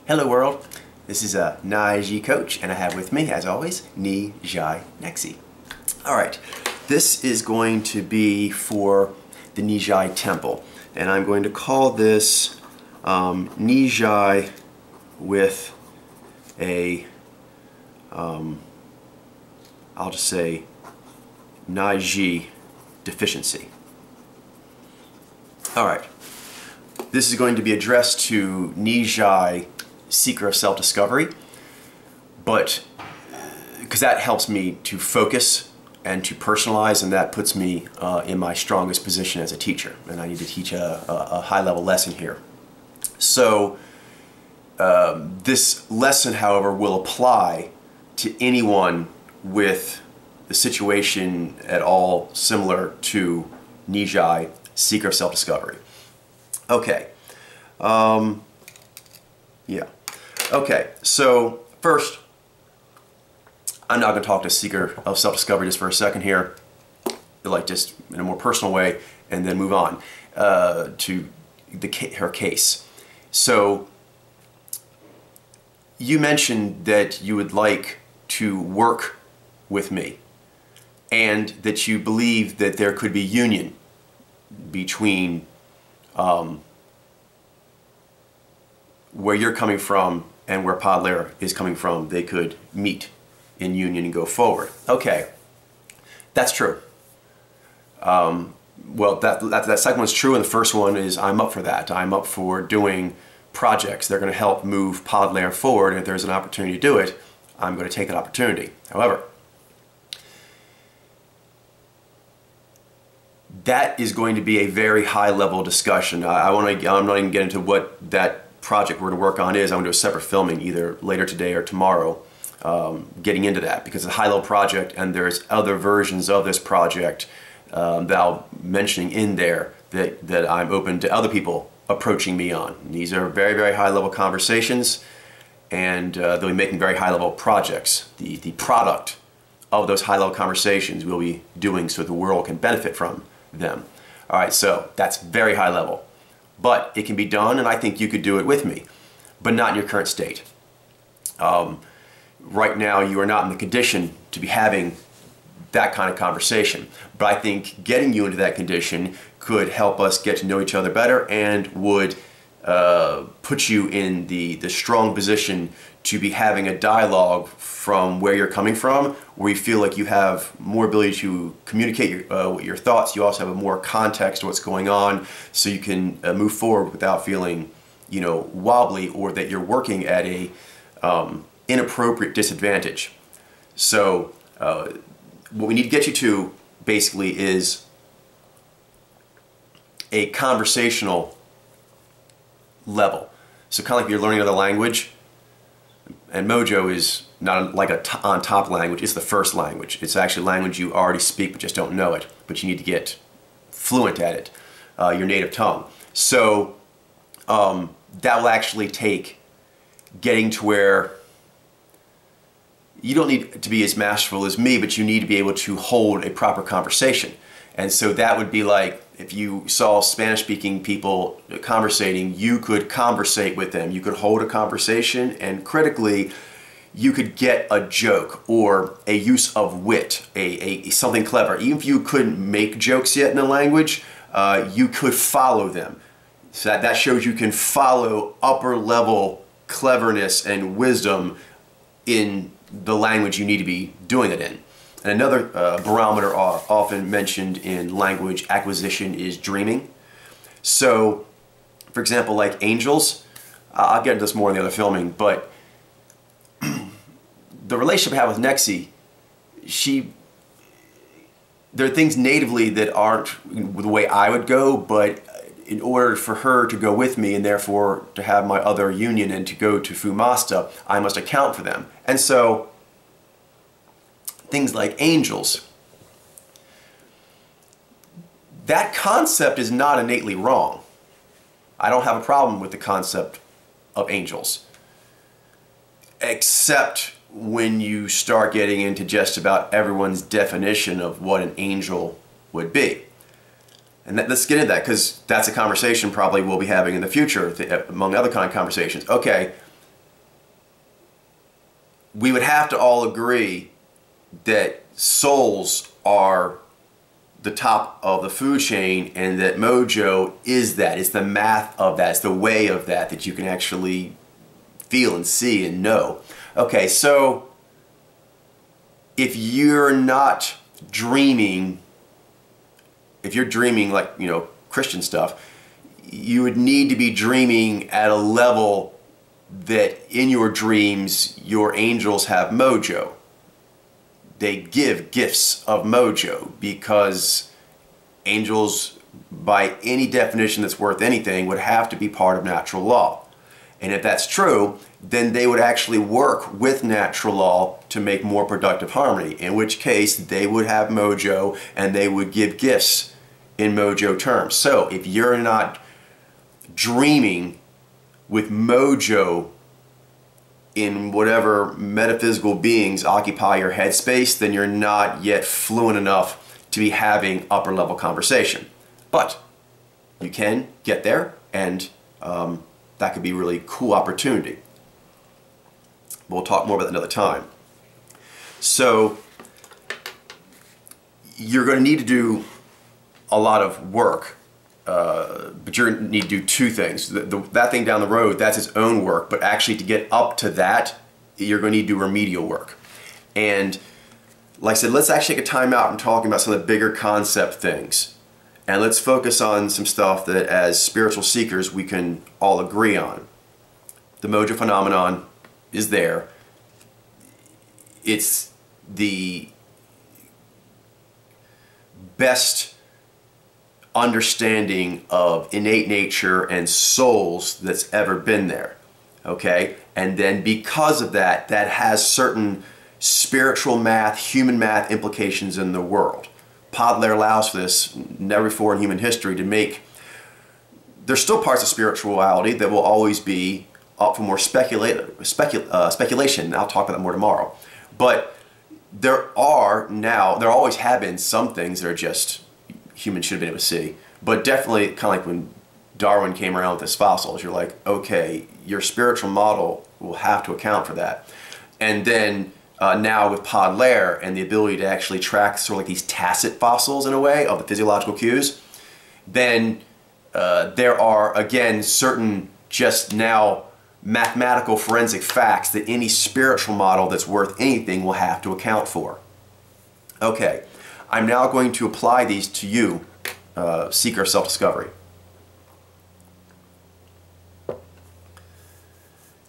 Hello world, this is a Nyy'xai coach, and I have with me, as always, Nyy'xai. Alright, this is going to be for the Nyy'xai temple, and I'm going to call this Nyy'xai with a, I'll just say Nyy'xai deficiency. Alright, this is going to be addressed to Nyy'xai, seeker of self-discovery, but because that helps me to focus and to personalize, and that puts me in my strongest position as a teacher, and I need to teach a high-level lesson here. So this lesson, however, will apply to anyone with the situation at all similar to Nyy'xai, seeker of self-discovery. Okay. Yeah. Okay, so first, I'm not going to talk to seeker of self-discovery just for a second here, like just in a more personal way, and then move on to her case. So you mentioned that you would like to work with me, and that you believe that there could be union between where you're coming from and where Podler is coming from. They could meet in union and go forward. Okay, that's true. Well, that second one's true, and the first one is I'm up for that. I'm up for doing projects. They're going to help move Podler forward, and if there's an opportunity to do it, I'm going to take that opportunity. However, that is going to be a very high-level discussion. I'm not even getting into what that project we're going to work on is. I'm going to do a separate filming either later today or tomorrow, getting into that, because it's a high-level project, and there's other versions of this project that I'll mentioning in there that I'm open to other people approaching me on. And these are very, very high-level conversations, and they'll be making very high-level projects. The product of those high-level conversations we'll be doing so the world can benefit from them. All right, so that's very high level. But it can be done, and I think you could do it with me, but not in your current state. Right now, you are not in the condition to be having that kind of conversation. But I think getting you into that condition could help us get to know each other better, and would put you in the strong position to be having a dialogue from where you're coming from, where you feel like you have more ability to communicate your thoughts. You also have more context to what's going on, so you can move forward without feeling, wobbly, or that you're working at a inappropriate disadvantage. So what we need to get you to basically is a conversational level. So kind of like you're learning another language, and Mojo is not like on top language, it's the first language. It's actually language you already speak but just don't know it, but you need to get fluent at it, your native tongue. So that will actually take getting to where you don't need to be as masterful as me, but you need to be able to hold a proper conversation. And so that would be like if you saw Spanish-speaking people conversating, you could conversate with them. You could hold a conversation, and critically, you could get a joke or a use of wit, something clever. Even if you couldn't make jokes yet in a language, you could follow them. So that shows you can follow upper-level cleverness and wisdom in the language you need to be doing it in. And another barometer often mentioned in language acquisition is dreaming. So, for example, like angels, I'll get into this more in the other filming, but the relationship I have with Nyy'xai, there are things natively that aren't the way I would go, but in order for her to go with me, and therefore to have my other union and to go to Fumasta, I must account for them. And so, things like angels, that concept is not innately wrong. I don't have a problem with the concept of angels, except when you start getting into just about everyone's definition of what an angel would be. And let's get into that, because that's a conversation probably we'll be having in the future, among other kind of conversations. Okay, we would have to all agree that souls are the top of the food chain, and that mojo is that. It's the math of that. It's the way of that that you can actually feel and see and know. Okay, so if you're not dreaming, if you're dreaming like, you know, Christian stuff, you would need to be dreaming at a level that in your dreams your angels have mojo. They give gifts of mojo, because angels, by any definition that's worth anything, would have to be part of natural law. And if that's true, then they would actually work with natural law to make more productive harmony, in which case they would have mojo and they would give gifts in mojo terms. So if you're not dreaming with mojo in whatever metaphysical beings occupy your headspace, then you're not yet fluent enough to be having upper level conversation. But you can get there, and that could be a really cool opportunity. We'll talk more about that another time. So you're going to need to do a lot of work, but you're going to need to do two things. That thing down the road, that's its own work, but actually to get up to that, you're going to need to do remedial work. And like I said, let's actually take a time out and talking about some of the bigger concept things. And let's focus on some stuff that as spiritual seekers we can all agree on. The mojo phenomenon is there. It's the best understanding of innate nature and souls that's ever been there. Okay? And then because of that, that has certain spiritual math, human math implications in the world. Podler allows for this never before in human history to make, there's still parts of spirituality that will always be up for more speculation. I'll talk about that more tomorrow. But there always have been some things that are just humans should have been able to see. But definitely kind of like when Darwin came around with his fossils, you're like, okay, your spiritual model will have to account for that. And then now with Podler and the ability to actually track sort of like these tacit fossils in a way of the physiological cues, then there are again certain just now mathematical forensic facts that any spiritual model that's worth anything will have to account for. Okay, I'm now going to apply these to you, seeker of self-discovery.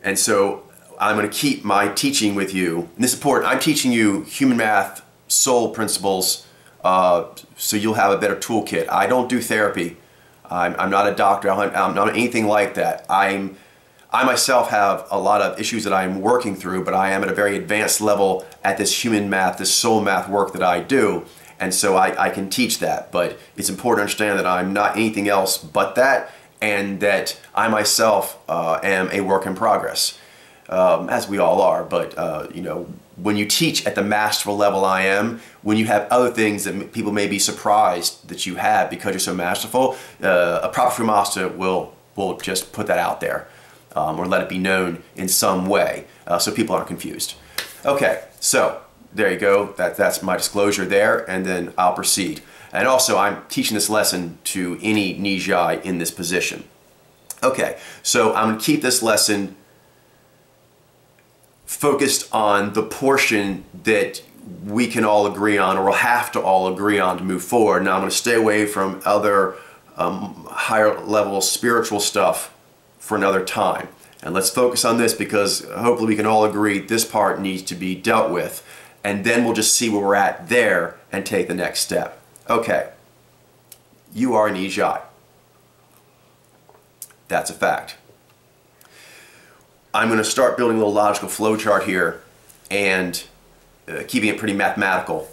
And so I'm going to keep my teaching with you. And this is important. I'm teaching you human math, soul principles, so you'll have a better toolkit. I don't do therapy. I'm not a doctor. I'm not anything like that. I myself have a lot of issues that I'm working through, but I am at a very advanced level at this human math, this soul math work that I do. And so I can teach that. But it's important to understand that I'm not anything else but that, and that I myself am a work in progress. As we all are, but you know, when you teach at the masterful level I am, when you have other things that people may be surprised that you have because you're so masterful, a proper true master will just put that out there, or let it be known in some way, so people aren't confused. Okay, so there you go. That's my disclosure there, and then I'll proceed. And also, I'm teaching this lesson to any Nyy'xai in this position. Okay, so I'm going to keep this lesson focused on the portion that we can all agree on, or will have to all agree on to move forward. Now I'm going to stay away from other higher level spiritual stuff for another time. And let's focus on this, because hopefully we can all agree this part needs to be dealt with. And then we'll just see where we're at there and take the next step. Okay, you are Nyy'xai. That's a fact. I'm going to start building a little logical flowchart here and keeping it pretty mathematical.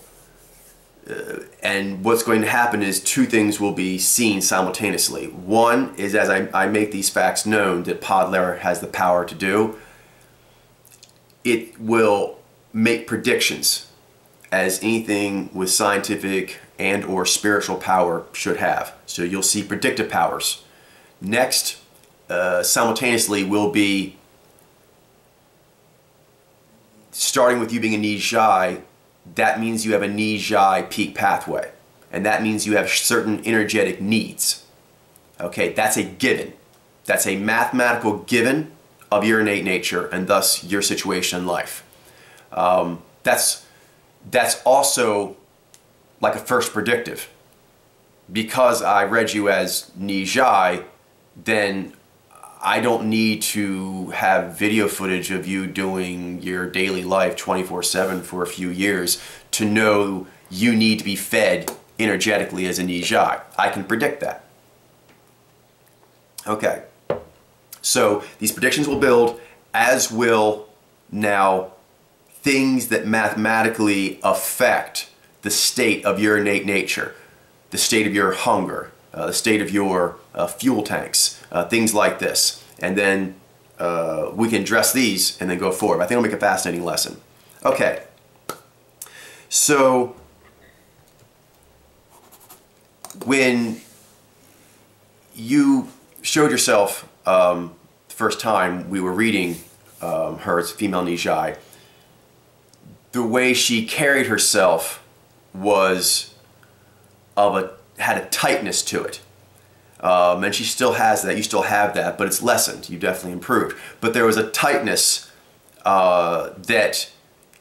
And what's going to happen is two things will be seen simultaneously. One is, as I make these facts known that Podler has the power to do, it will make predictions as anything with scientific and or spiritual power should have. So you'll see predictive powers. Next, simultaneously, will be starting with you being a Nyy'xai, that means you have a Nyy'xai peak pathway. And that means you have certain energetic needs. Okay, that's a given. That's a mathematical given of your innate nature and thus your situation in life. That's also like a first predictive. Because I read you as Nyy'xai, then I don't need to have video footage of you doing your daily life 24/7 for a few years to know you need to be fed energetically as a Nyy'xai. I can predict that. Okay, so these predictions will build, as will now things that mathematically affect the state of your innate nature, the state of your hunger, the state of your fuel tanks, things like this. And then we can address these and then go forward. I think it'll make a fascinating lesson. Okay, so when you showed yourself the first time we were reading her, it's a female Nyy'xai, the way she carried herself was had a tightness to it. And she still has that, you still have that, but it's lessened, you definitely improved. But there was a tightness that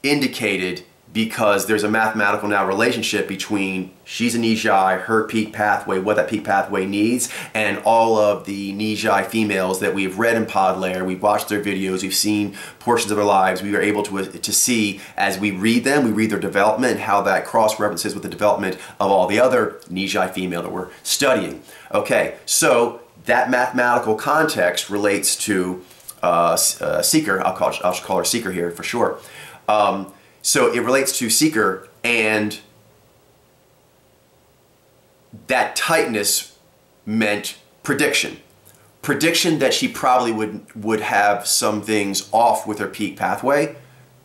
indicated, because there's a mathematical now relationship between she's a Nyy'xai, her peak pathway, what that peak pathway needs, and all of the Nyy'xai females that we've read in Pod Layer, we've watched their videos, we've seen portions of their lives, we are able to see as we read them, we read their development, how that cross-references with the development of all the other Nyy'xai female that we're studying. Okay, so that mathematical context relates to Seeker, I'll call her Seeker here for short. So it relates to Seeker, and that tightness meant prediction. Prediction that she probably would have some things off with her peak pathway,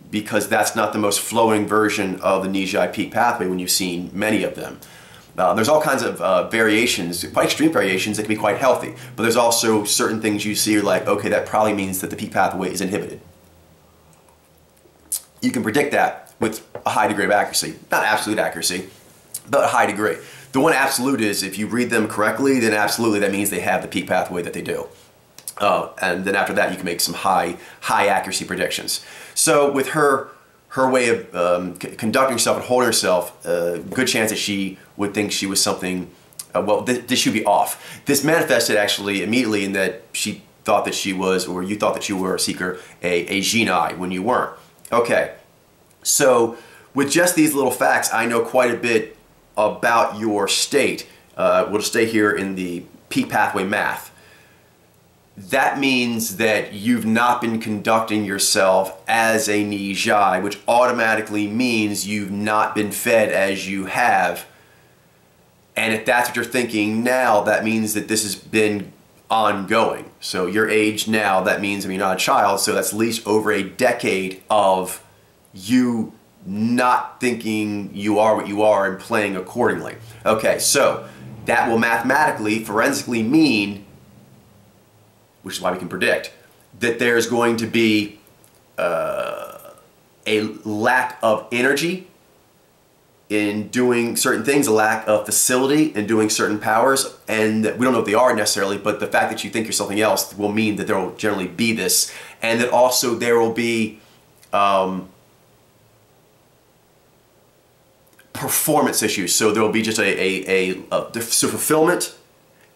because that's not the most flowing version of the Nyy'xai peak pathway when you've seen many of them. There's all kinds of variations, quite extreme variations that can be quite healthy, but there's also certain things you see, you're like, okay, that probably means that the peak pathway is inhibited. You can predict that with a high degree of accuracy. Not absolute accuracy, but a high degree. The one absolute is, if you read them correctly, then absolutely that means they have the peak pathway that they do. And then after that, you can make some high accuracy predictions. So with her way of conducting herself and holding herself, good chance that she would think she was something, well, this should be off. This manifested actually immediately in that she thought that she was, or you thought that you were a Seeker, a Nyy'xai when you weren't. Okay, so with just these little facts, I know quite a bit about your state. We'll stay here in the peak pathway math. That means that you've not been conducting yourself as a Nyy'xai, which automatically means you've not been fed as you have. And if that's what you're thinking now, that means that this has been ongoing. So your age now, that means, I mean, you're not a child, so that's at least over a decade of you not thinking you are what you are and playing accordingly. Okay, so that will mathematically, forensically mean, which is why we can predict, that there's going to be a lack of energy in doing certain things, a lack of facility in doing certain powers, and we don't know what they are necessarily, but the fact that you think you're something else will mean that there will generally be this, and that also there will be performance issues. So there will be just so fulfillment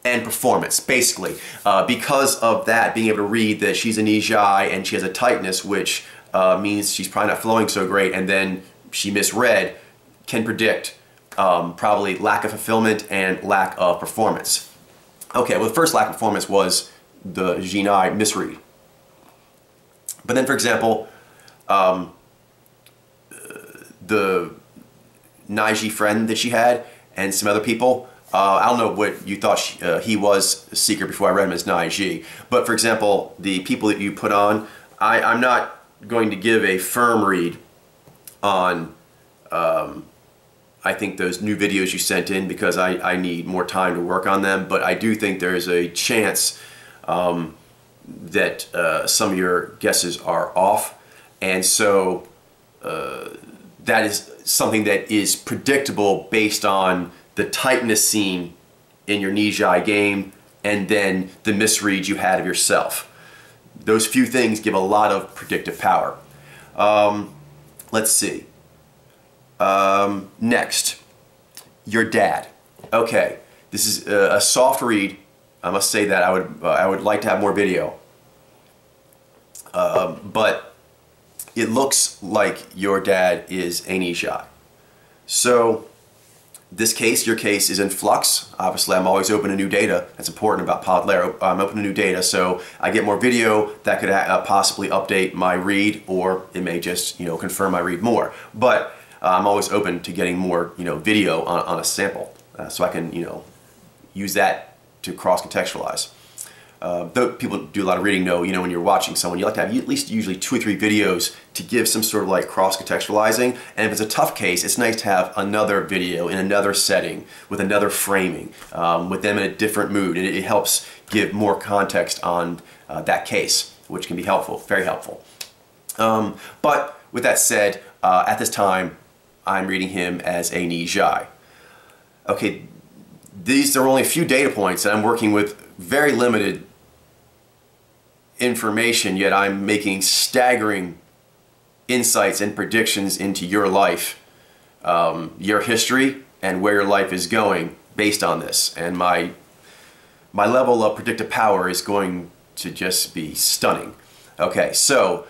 and performance, basically. Because of that, being able to read that she's a Nyy'xai and she has a tightness, which means she's probably not flowing so great, and then she misread, can predict probably lack of fulfillment and lack of performance. Okay, well, the first lack of performance was the Nyy'xai misread. But then, for example, the Nyy'xai friend that she had and some other people, I don't know what you thought he was a Seeker before I read him as Nyy'xai, but for example, the people that you put on, I'm not going to give a firm read on I think those new videos you sent in, because I need more time to work on them, but I do think there's a chance that some of your guesses are off. And so that is something that is predictable based on the tightness seen in your Nyy'xai game and then the misreads you had of yourself. Those few things give a lot of predictive power. Let's see. Next, your dad. Okay, this is a soft read. I must say that I would like to have more video, but it looks like your dad is a Nyy'xai. So this case, your case is in flux. Obviously, I'm always open to new data. That's important about Podlair. I'm open to new data, so I get more video that could possibly update my read, or it may just confirm my read more. But I'm always open to getting more video on a sample, so I can use that to cross-contextualize. Though people do a lot of reading know, when you're watching someone, you like to have at least usually 2 or 3 videos to give some sort of like cross-contextualizing. And if it's a tough case, it's nice to have another video in another setting with another framing, with them in a different mood. And it helps give more context on that case, which can be helpful, very helpful. But with that said, at this time, I'm reading him as a Nyy'xai. Okay, these are only a few data points, and I'm working with very limited information, yet I'm making staggering insights and predictions into your life, your history, and where your life is going based on this. And my level of predictive power is going to just be stunning. Okay, so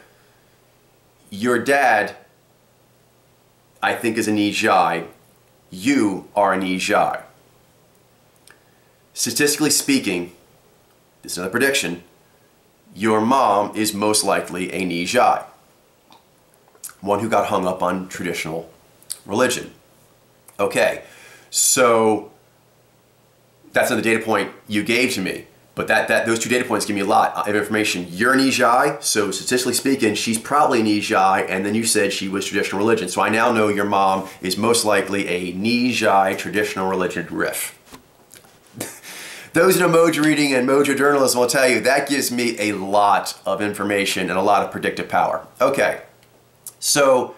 your dad, I think, is a Nyy'xai. You are a Nyy'xai. Statistically speaking, this is another prediction, your mom is most likely a Nyy'xai, one who got hung up on traditional religion. Okay, so that's another data point you gave to me, but those 2 data points give me a lot of information. You're a Nyy'xai, so statistically speaking, she's probably a Nyy'xai, and then you said she was traditional religion. So I now know your mom is most likely a Nyy'xai traditional religion riff. Those in emoji reading and mojo journalism will tell you that gives me a lot of information and a lot of predictive power. Okay, so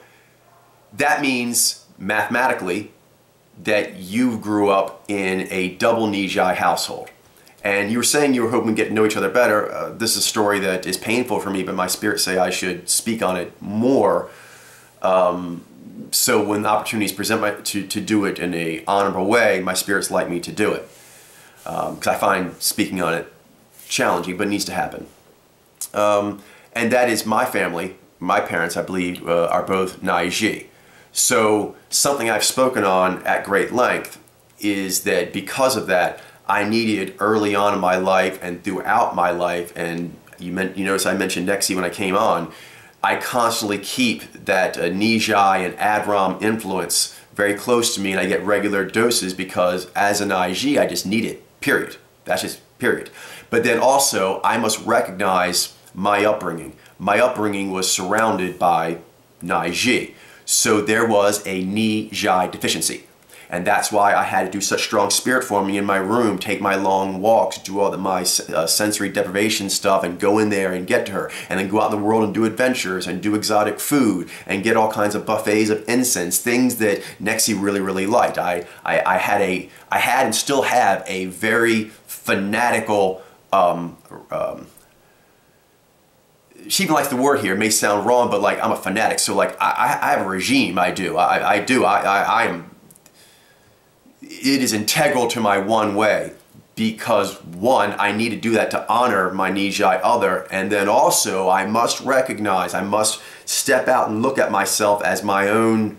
that means mathematically that you grew up in a double Nyy'xai household. And you were saying you were hoping to get to know each other better. This is a story that is painful for me, but my spirits say I should speak on it more. So when the opportunities present to do it in an honorable way, my spirits like me to do it. Because I find speaking on it challenging, but it needs to happen. And that is my family. My parents, I believe, are both Nyy'xai. So something I've spoken on at great length is that because of that, I needed early on in my life and throughout my life, and you notice I mentioned Nyy'xai when I came on, I constantly keep that Nyy'xai and Adram influence very close to me, and I get regular doses because as a Nyy'xai, I just need it. Period. That's just period. But then also, I must recognize my upbringing. My upbringing was surrounded by Nyy'xai. So there was a Nyy'xai deficiency. And that's why I had to do such strong spirit forming in my room, take my long walks, do all my sensory deprivation stuff, and go in there and get to her. And then go out in the world and do adventures and do exotic food and get all kinds of buffets of incense, things that Nyy'xai really, really liked. I had and still have a very fanatical, she even likes the word here, it may sound wrong, but like I'm a fanatic. So like I have a regime, I am. It is integral to my one way because one, I need to do that to honor my Nyy'xai other, and then also I must recognize, I must step out and look at myself as my own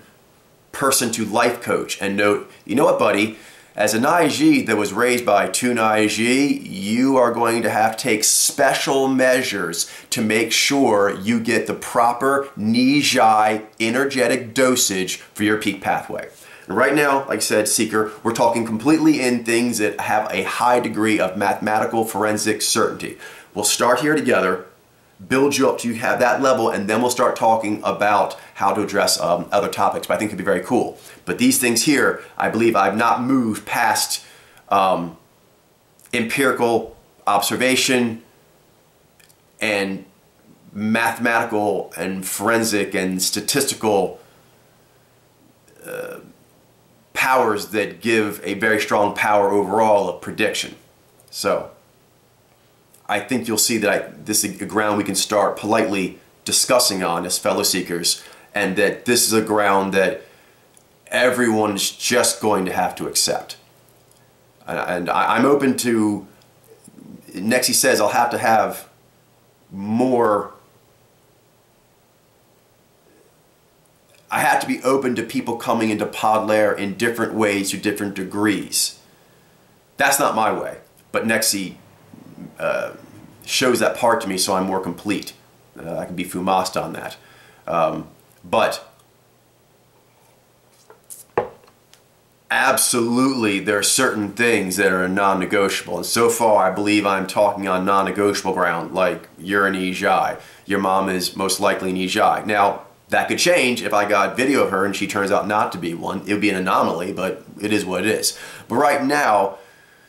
person to life coach and note, you know what, buddy, as a Nyy'xai that was raised by 2 Nyy'xai, you are going to have to take special measures to make sure you get the proper Nyy'xai energetic dosage for your peak pathway. And right now, like I said, Seeker, we're talking completely in things that have a high degree of mathematical forensic certainty. We'll start here together, build you up to you have that level, and then we'll start talking about how to address other topics, but I think it'd be very cool. But these things here, I believe I've not moved past empirical observation and mathematical and forensic and statistical powers that give a very strong power overall of prediction. So I think you'll see that this is a ground we can start politely discussing on as fellow seekers, and that this is a ground that everyone is just going to have to accept. And I'm open to, Nyy'xai says I'll have to have more, I have to be open to people coming into pod layer in different ways to different degrees. That's not my way, but Nyy'xai shows that part to me, so I'm more complete. I can be fumast on that. But absolutely, there are certain things that are non-negotiable, and so far I believe I'm talking on non-negotiable ground, like you're a Nyy'xai. Your mom is most likely Nyy'xai. Now, that could change if I got video of her and she turns out not to be one. It would be an anomaly, but it is what it is. But right now,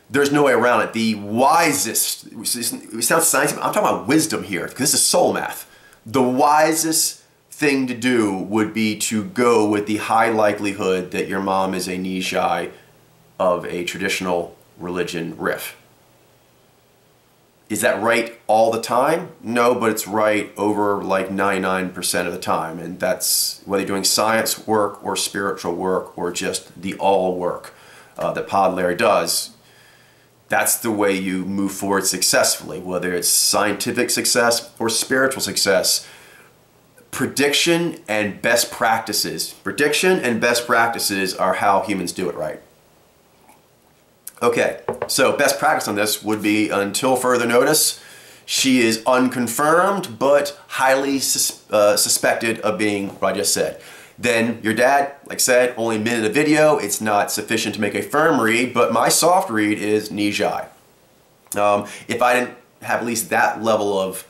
there's no way around it. The wisest, it sounds scientific, I'm talking about wisdom here, because this is soul math. The wisest thing to do would be to go with the high likelihood that your mom is a Nyy'xai of a traditional religion riff. Is that right all the time? No, but it's right over like 99% of the time, and that's whether you're doing science work or spiritual work or just the all work that Pod Larry does. That's the way you move forward successfully, whether it's scientific success or spiritual success. Prediction and best practices. Prediction and best practices are how humans do it right. Okay, so best practice on this would be, until further notice, she is unconfirmed but highly suspected of being what I just said. Then your dad, like I said, only a minute of video. It's not sufficient to make a firm read, but my soft read is Nyy'xai. If I didn't have at least that level of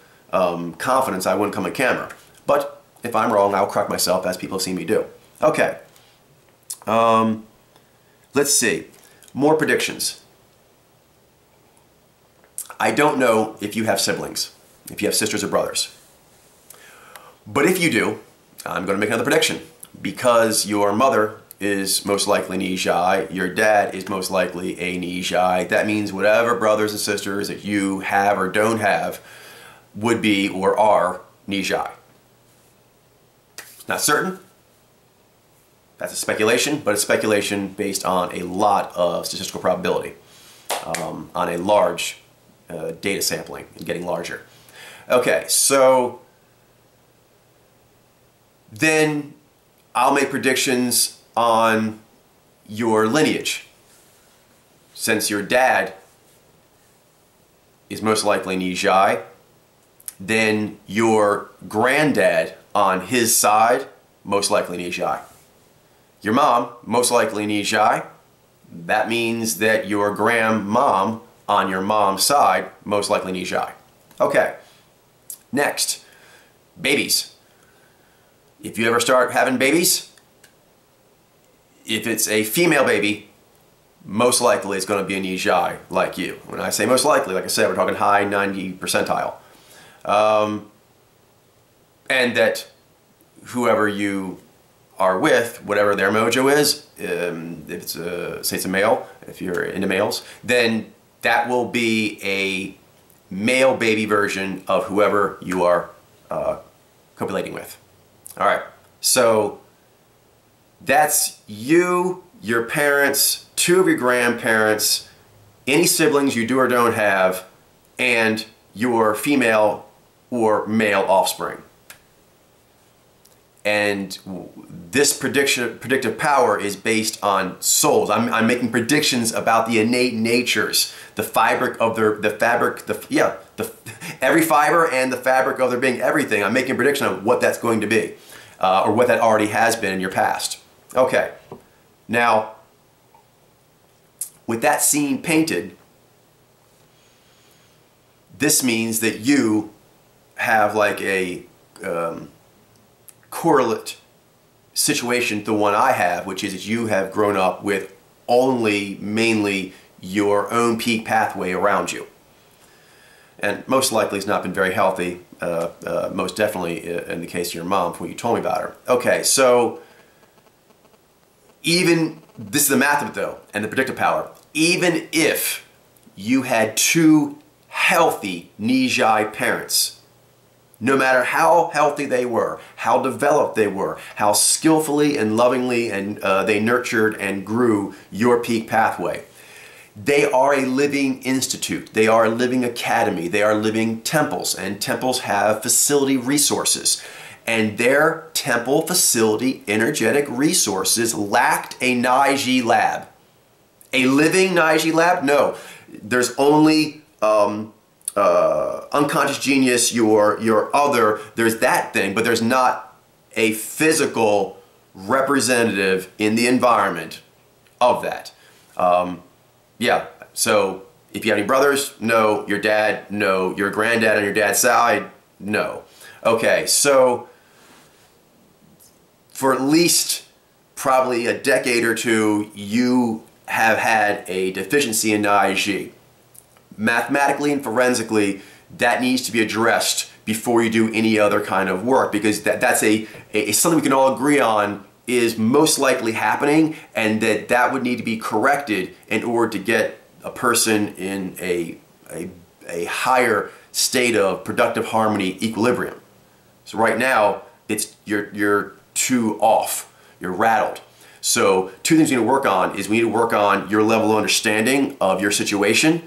confidence, I wouldn't come on camera. But if I'm wrong, I'll correct myself, as people have seen me do. Okay. Let's see. More predictions. I don't know if you have siblings, if you have sisters or brothers. But if you do, I'm going to make another prediction. Because your mother is most likely Nyy'xai, your dad is most likely a Nyy'xai, that means whatever brothers and sisters that you have or don't have would be or are Nyy'xai. It's not certain. That's a speculation, but it's speculation based on a lot of statistical probability, on a large data sampling and getting larger. Okay, so then I'll make predictions on your lineage. Since your dad is most likely Nyy'xai, then your granddad on his side, most likely Nyy'xai. Your mom, most likely Nyy'xai. That means that your grandmom on your mom's side, most likely Nyy'xai. Okay, next, babies. If you ever start having babies, if it's a female baby, most likely it's going to be a Nyy'xai like you. When I say most likely, like I said, we're talking high 90 percentile. And that whoever you are with, whatever their mojo is, if it's say it's a male, if you're into males, then that will be a male baby version of whoever you are copulating with. All right, so that's you, your parents, two of your grandparents, any siblings you do or don't have, and your female or male offspring. And this predictive power is based on souls. I'm making predictions about the innate natures, the fabric of every fiber and the fabric of their being, everything. I'm making a prediction of what that's going to be, or what that already has been in your past. Okay, now, with that scene painted, this means that you have like a correlate situation to the one I have, which is that you have grown up with only mainly your own peak pathway around you. and most likely has not been very healthy, most definitely in the case of your mom, from what you told me about her. Okay, so even, this is the math of it though, and the predictive power, even if you had two healthy Nyy'xai parents, no matter how healthy they were, how developed they were, how skillfully and lovingly and they nurtured and grew your peak pathway, they are a living institute. They are a living academy. They are living temples, and temples have facility resources. And their temple facility energetic resources lacked a Nyy'xai lab. A living Nyy'xai lab? No. There's only unconscious genius, your other, there's that thing, but there's not a physical representative in the environment of that. Yeah, so if you have any brothers, no. Your dad, no. Your granddad on your dad's side, no. Okay, so for at least probably a decade or two, you have had a deficiency in Nyy'xai. Mathematically and forensically, that needs to be addressed before you do any other kind of work, because that's something we can all agree on is most likely happening, and that would need to be corrected in order to get a person in a higher state of productive harmony, equilibrium. So right now, you're too off, you're rattled. So two things we need to work on is we need to work on your level of understanding of your situation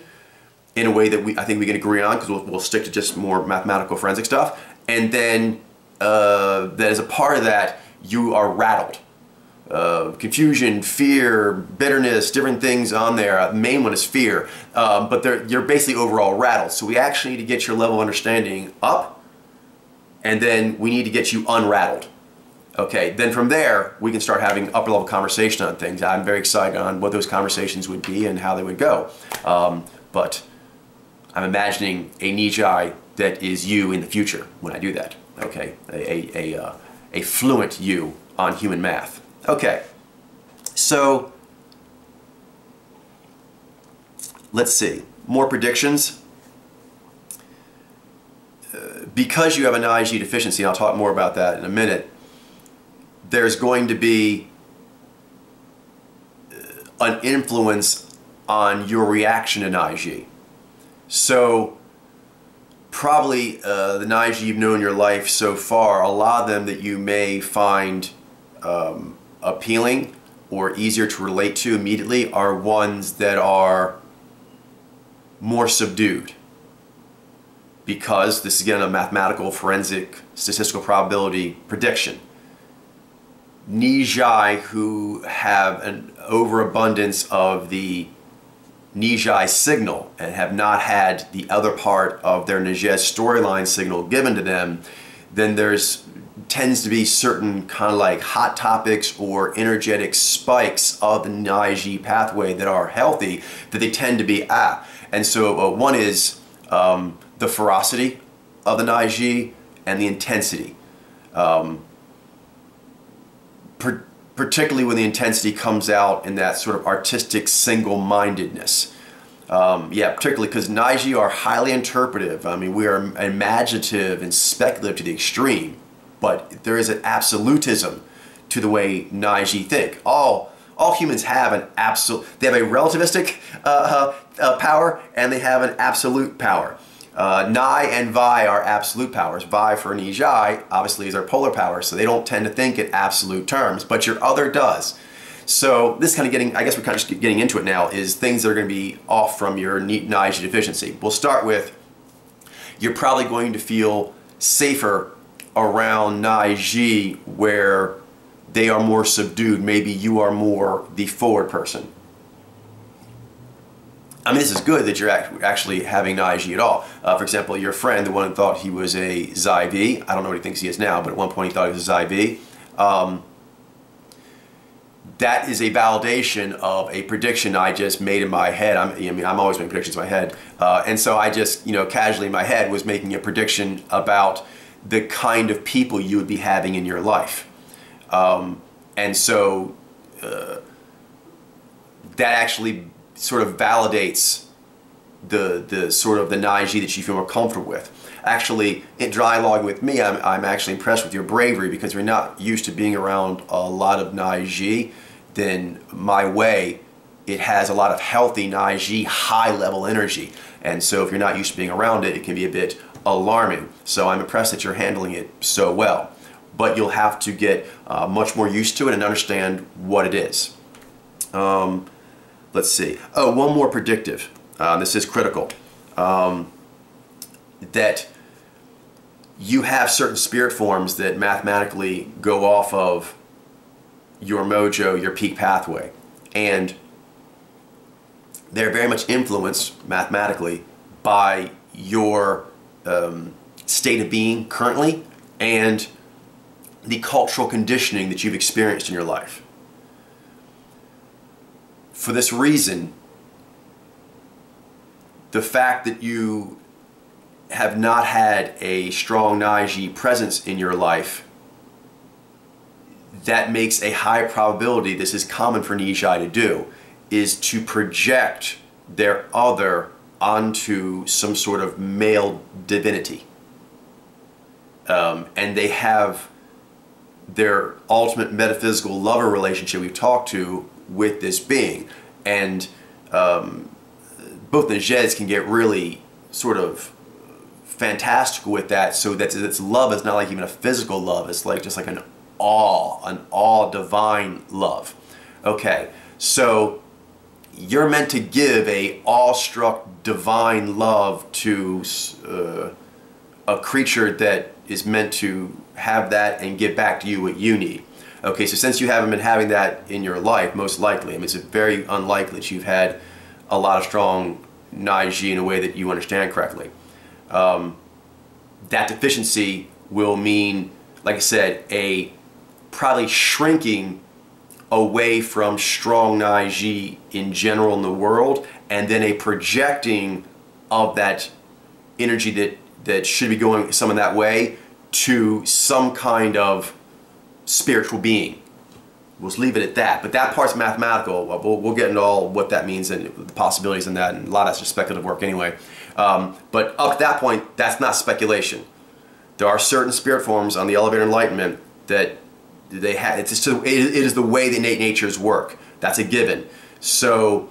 in a way that I think we can agree on, because we'll stick to just more mathematical forensic stuff. And then that as a part of that, you are rattled. Confusion, fear, bitterness, different things on there. The main one is fear, but you're basically overall rattled. So we actually need to get your level of understanding up, and then we need to get you unrattled. Okay, then from there, we can start having upper level conversation on things. I'm very excited on what those conversations would be and how they would go. But I'm imagining a Nyy'xai that is you in the future when I do that. Okay, a fluent you on human math. Okay, so let's see, more predictions. Because you have a Nyy'xai deficiency, and I'll talk more about that in a minute, there's going to be an influence on your reaction to Nyy'xai. So probably the Nyy'xai you've known in your life so far, a lot of them that you may find appealing or easier to relate to immediately are ones that are more subdued, because this is again a mathematical, forensic, statistical probability prediction. Nyy'xai who have an overabundance of the Nyy'xai signal and have not had the other part of their Nyy'xai storyline signal given to them, then tends to be certain kind of like hot topics or energetic spikes of the Nyy'xai pathway that are healthy, that they tend to be at. And so one is the ferocity of the Nyy'xai and the intensity. Particularly when the intensity comes out in that sort of artistic single-mindedness. Yeah, particularly because Nyy'xai are highly interpretive. I mean, we are imaginative and speculative to the extreme, but there is an absolutism to the way Nyy'xai think. All humans have an they have a relativistic power, and they have an absolute power. Nyi and Vi are absolute powers. Vi for Nyy'xai obviously is our polar power, so they don't tend to think in absolute terms, but your other does. So this kind of I guess we're kind of just getting into it now, is things that are going to be off from your Nyy'xai deficiency. We'll start with, you're probably going to feel safer around Nyy'xai where they are more subdued. Maybe you are more the forward person. I mean, this is good that you're actually having Nyy'xai at all. For example, your friend, the one who thought he was a Xi V, I don't know what he thinks he is now, but at one point he thought he was a Xi V. That is a validation of a prediction I just made in my head. I'm always making predictions in my head. And so I just, casually in my head was making a prediction about the kind of people you would be having in your life. And so that actually sort of validates the sort of the Nyy'xai that you feel more comfortable with. Actually, in dialoguing with me, I'm actually impressed with your bravery, because we're not used to being around a lot of Nyy'xai. Then my way, it has a lot of healthy Nyy'xai, high level energy. And so if you're not used to being around it, it can be a bit alarming. So I'm impressed that you're handling it so well. But you'll have to get much more used to it and understand what it is. Let's see. Oh, one more predictive. This is critical. That you have certain spirit forms that mathematically go off of your mojo, your peak pathway. And they're very much influenced mathematically by your state of being currently and the cultural conditioning that you've experienced in your life. For this reason, the fact that you have not had a strong Nyy'xai presence in your life, that makes a high probability, this is common for Nyy'xai to do, is to project their other onto some sort of male divinity. And they have their ultimate metaphysical lover relationship we've talked to with this being. And both the Nyy'xais can get really sort of fantastical with that, so that its love is not like even a physical love, it's like just like an awe divine love. Okay, so you're meant to give a awestruck divine love to a creature that is meant to have that and give back to you what you need. Okay, so since you haven't been having that in your life, most likely, I mean, it's very unlikely that you've had a lot of strong Nyy'xai in a way that you understand correctly. That deficiency will mean, like I said, a probably shrinking away from strong Nyy'xai in general in the world, and then a projecting of that energy that should be going some in that way to some kind of spiritual being. We'll just leave it at that. But that part's mathematical. We'll get into all what that means and the possibilities in that, and a lot of that's just speculative work anyway. But up to that point, that's not speculation. There are certain spirit forms on the elevator enlightenment that they have. It is the way the innate natures work. That's a given. So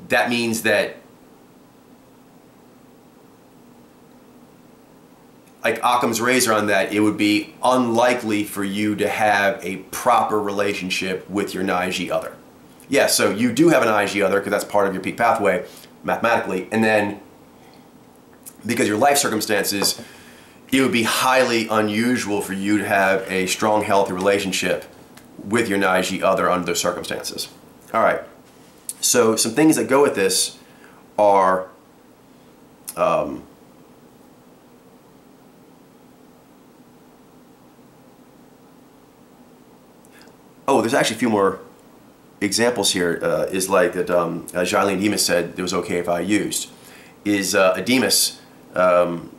that means that, like Occam's razor on that, it would be unlikely for you to have a proper relationship with your Nyy'xai other. Yeah, so you do have an Nyy'xai other because that's part of your peak pathway mathematically, and then because your life circumstances, it would be highly unusual for you to have a strong, healthy relationship with your Nyy'xai other under those circumstances. All right, so some things that go with this are oh, there's actually a few more examples here. Is like that Xiaolin Demas said it was okay if I used. Is Demas,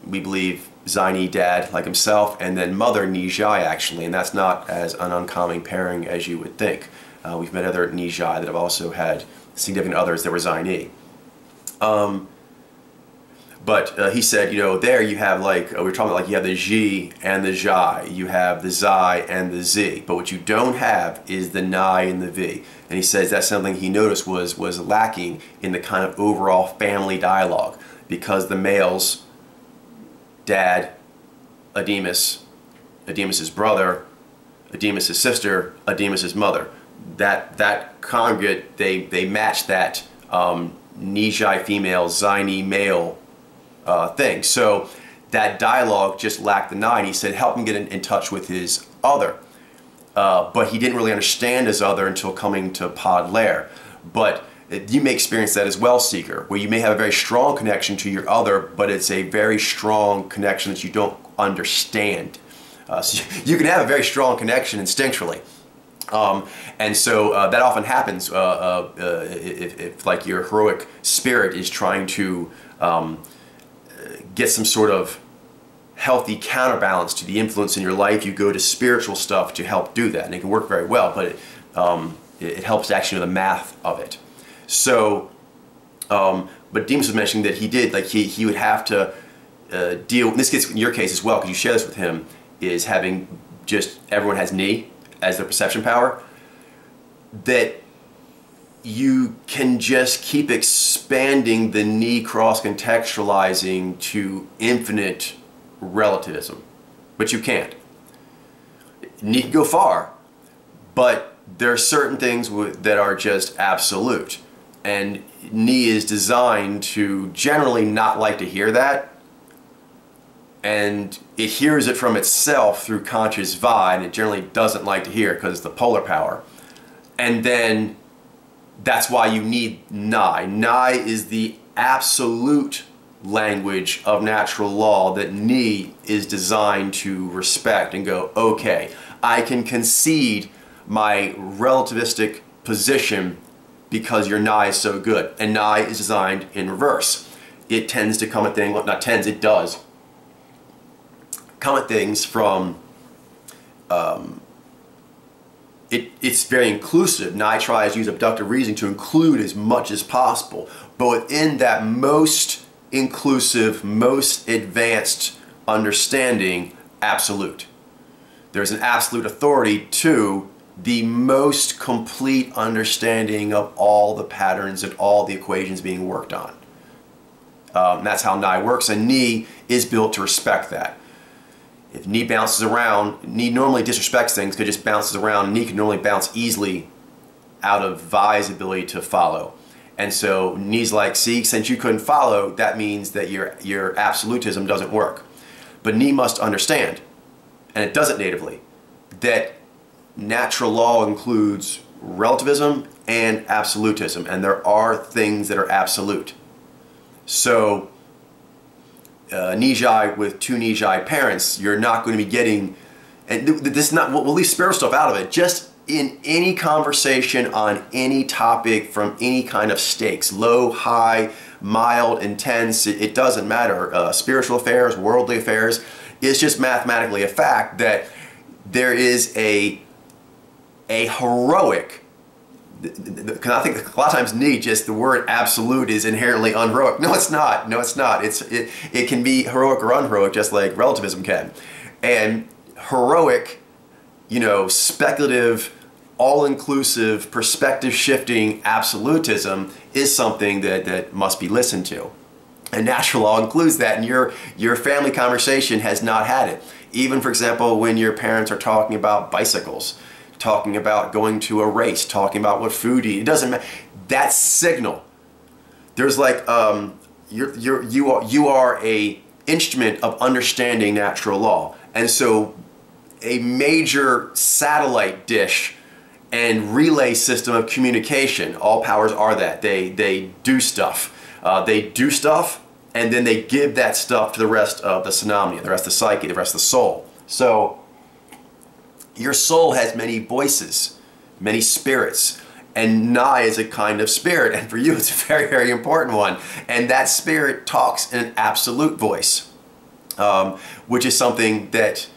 we believe, Nyy'xai dad like himself, and then mother Nyy'xai actually, and that's not as an uncommon pairing as you would think. We've met other Nyy'xai that have also had significant others that were Nyy'xai. But he said, you know, there you have like, we were talking about like you have the Xi and the Zhai, you have the Zai and the Z, but what you don't have is the Nai and the V. And he says that's something he noticed was lacking in the kind of overall family dialogue, because the males, dad, Demas, Demas's brother, Demas's sister, Demas's mother, that congregate, they match that Nyy'xai female, Zaini male thing. So that dialogue just lacked the nine. He said help him get in touch with his other. But he didn't really understand his other until coming to Pod Lair. But you may experience that as well, Seeker, where you may have a very strong connection to your other, but it's a very strong connection that you don't understand. So you can have a very strong connection instinctually. And so that often happens if like your heroic spirit is trying to get some sort of healthy counterbalance to the influence in your life. You go to spiritual stuff to help do that, and it can work very well, but it helps to actually know the math of it. So but Demas was mentioning that he did, like he would have to deal, and this gets in your case as well, because you share this with him, is having just, everyone has Nyi as their perception power, that you can just keep expanding the Nyi cross-contextualizing to infinite relativism, but you can't. Nyi can go far, but there are certain things that are just absolute, and Nyi is designed to generally not like to hear that, and it hears it from itself through conscious vi, and it generally doesn't like to hear it because it's the polar power. And then that's why you need Nyy'xai. Nyy'xai is the absolute language of natural law that Nyi is designed to respect and go, okay, I can concede my relativistic position because your Nyy'xai is so good. And Nyy'xai is designed in reverse. It tends to come at things, well, not tends, it does come at things from, it's very inclusive. Nyy'xai tries to use abductive reasoning to include as much as possible, but within that most inclusive, most advanced understanding, absolute. There's an absolute authority to the most complete understanding of all the patterns and all the equations being worked on. That's how Nyy'xai works, and Nyi is built to respect that. If Nyi bounces around, Nyi normally disrespects things because it just bounces around. Nyi can normally bounce easily out of vi's ability to follow. And so Nyi's like, see, since you couldn't follow, that means that your absolutism doesn't work. But Nyi must understand, and it doesn't natively, that natural law includes relativism and absolutism, and there are things that are absolute. So Nyy'xai with two Nyy'xai parents, you're not going to be getting, and this is not, we'll leave spiritual stuff out of it, just in any conversation on any topic from any kind of stakes, low, high, mild, intense, it doesn't matter, spiritual affairs, worldly affairs, it's just mathematically a fact that there is a heroic, because I think a lot of times Nyi, just the word absolute is inherently unheroic. No, it's not. No, it's not. It can be heroic or unheroic, just like relativism can. And heroic, you know, speculative, all-inclusive, perspective-shifting absolutism is something that must be listened to. And natural law includes that, and your family conversation has not had it. Even, for example, when your parents are talking about bicycles, talking about going to a race, talking about what food to eat, it doesn't matter. That signal, there's like, you are a instrument of understanding natural law. And so a major satellite dish and relay system of communication, all powers are that. They do stuff. They do stuff, and then they give that stuff to the rest of the phenomena, the rest of the psyche, the rest of the soul. So your soul has many voices, many spirits, and Nyy'xai is a kind of spirit, and for you it's a very, very important one. And that spirit talks in an absolute voice, which is something that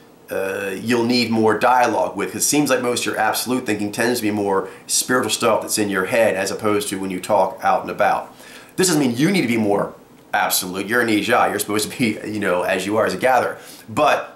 you'll need more dialogue with, because it seems like most of your absolute thinking tends to be more spiritual stuff that's in your head as opposed to when you talk out and about. This doesn't mean you need to be more absolute. You're a Nyy'xai, you're supposed to be, you know, as you are as a gatherer. But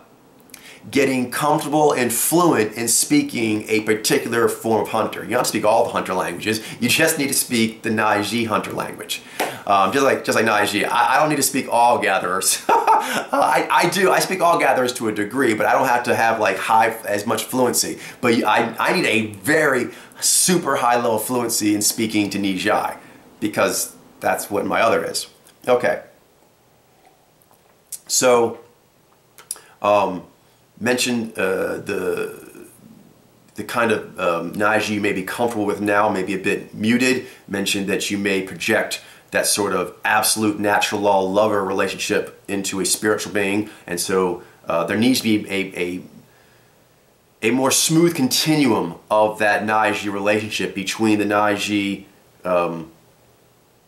getting comfortable and fluent in speaking a particular form of hunter. You don't have to speak all the hunter languages. You just need to speak the Nyy'xai hunter language. Just like Nyy'xai. I don't need to speak all gatherers. I do. I speak all gatherers to a degree, but I don't have to have like as much fluency. But I need a very super high level fluency in speaking to Nyy'xai, because that's what my other is. Okay. So, mentioned the kind of Nyy'xai you may be comfortable with now, maybe a bit muted. Mentioned that you may project that sort of absolute natural law lover relationship into a spiritual being, and so there needs to be a more smooth continuum of that Nyy'xai relationship between the Nyy'xai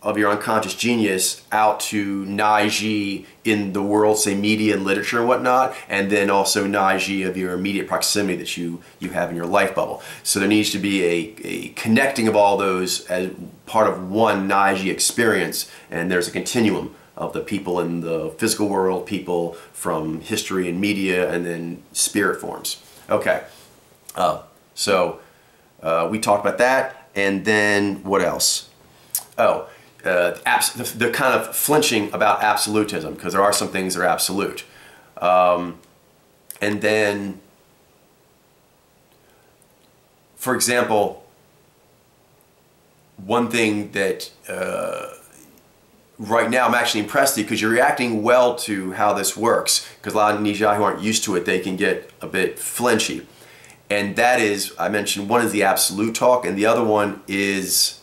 of your unconscious genius out to Nyy'xai in the world, say media and literature and whatnot, and then also Nyy'xai of your immediate proximity that you have in your life bubble. So there needs to be a connecting of all those as part of one Nyy'xai experience, and there's a continuum of the people in the physical world, people from history and media, and then spirit forms. Okay, so we talked about that, and then what else? Oh, the kind of flinching about absolutism, because there are some things that are absolute. And then, for example, one thing that right now I'm actually impressed with you, because you're reacting well to how this works, because a lot of Nyy'xai who aren't used to it, they can get a bit flinchy. And that is, I mentioned, one is the absolute talk, and the other one is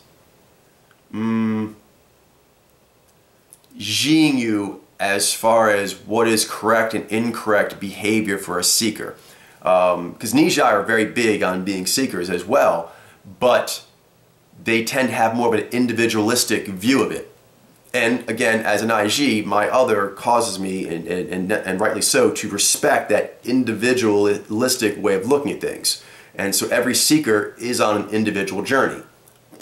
you as far as what is correct and incorrect behavior for a seeker. Because Nyy'xai are very big on being seekers as well, but they tend to have more of an individualistic view of it. And again, as an Nyy'xai, my other causes me, and rightly so, to respect that individualistic way of looking at things. And so every seeker is on an individual journey.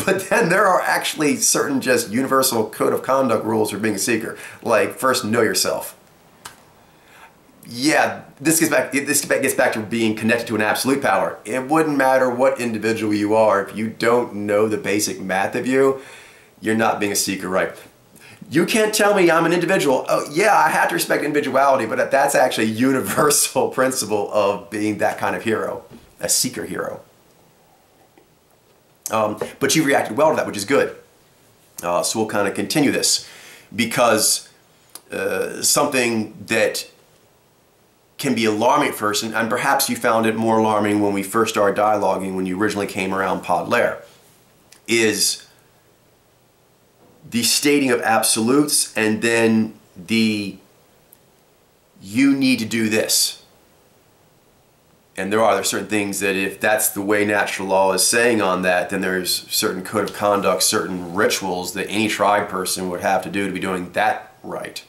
But then there are actually certain just universal code of conduct rules for being a seeker. Like, first, know yourself. Yeah, this gets back to being connected to an absolute power. It wouldn't matter what individual you are. If you don't know the basic math of you, you're not being a seeker, right? You can't tell me I'm an individual. Oh, yeah, I have to respect individuality, but that's actually a universal principle of being that kind of hero, a seeker hero. But you've reacted well to that, which is good. So we'll kind of continue this, because something that can be alarming at first, and perhaps you found it more alarming when we first started dialoguing, when you originally came around Pod Lair, is the stating of absolutes, and then the you need to do this. And there are certain things that if that's the way natural law is saying on that, then there's certain code of conduct, certain rituals that any tribe person would have to do to be doing that right.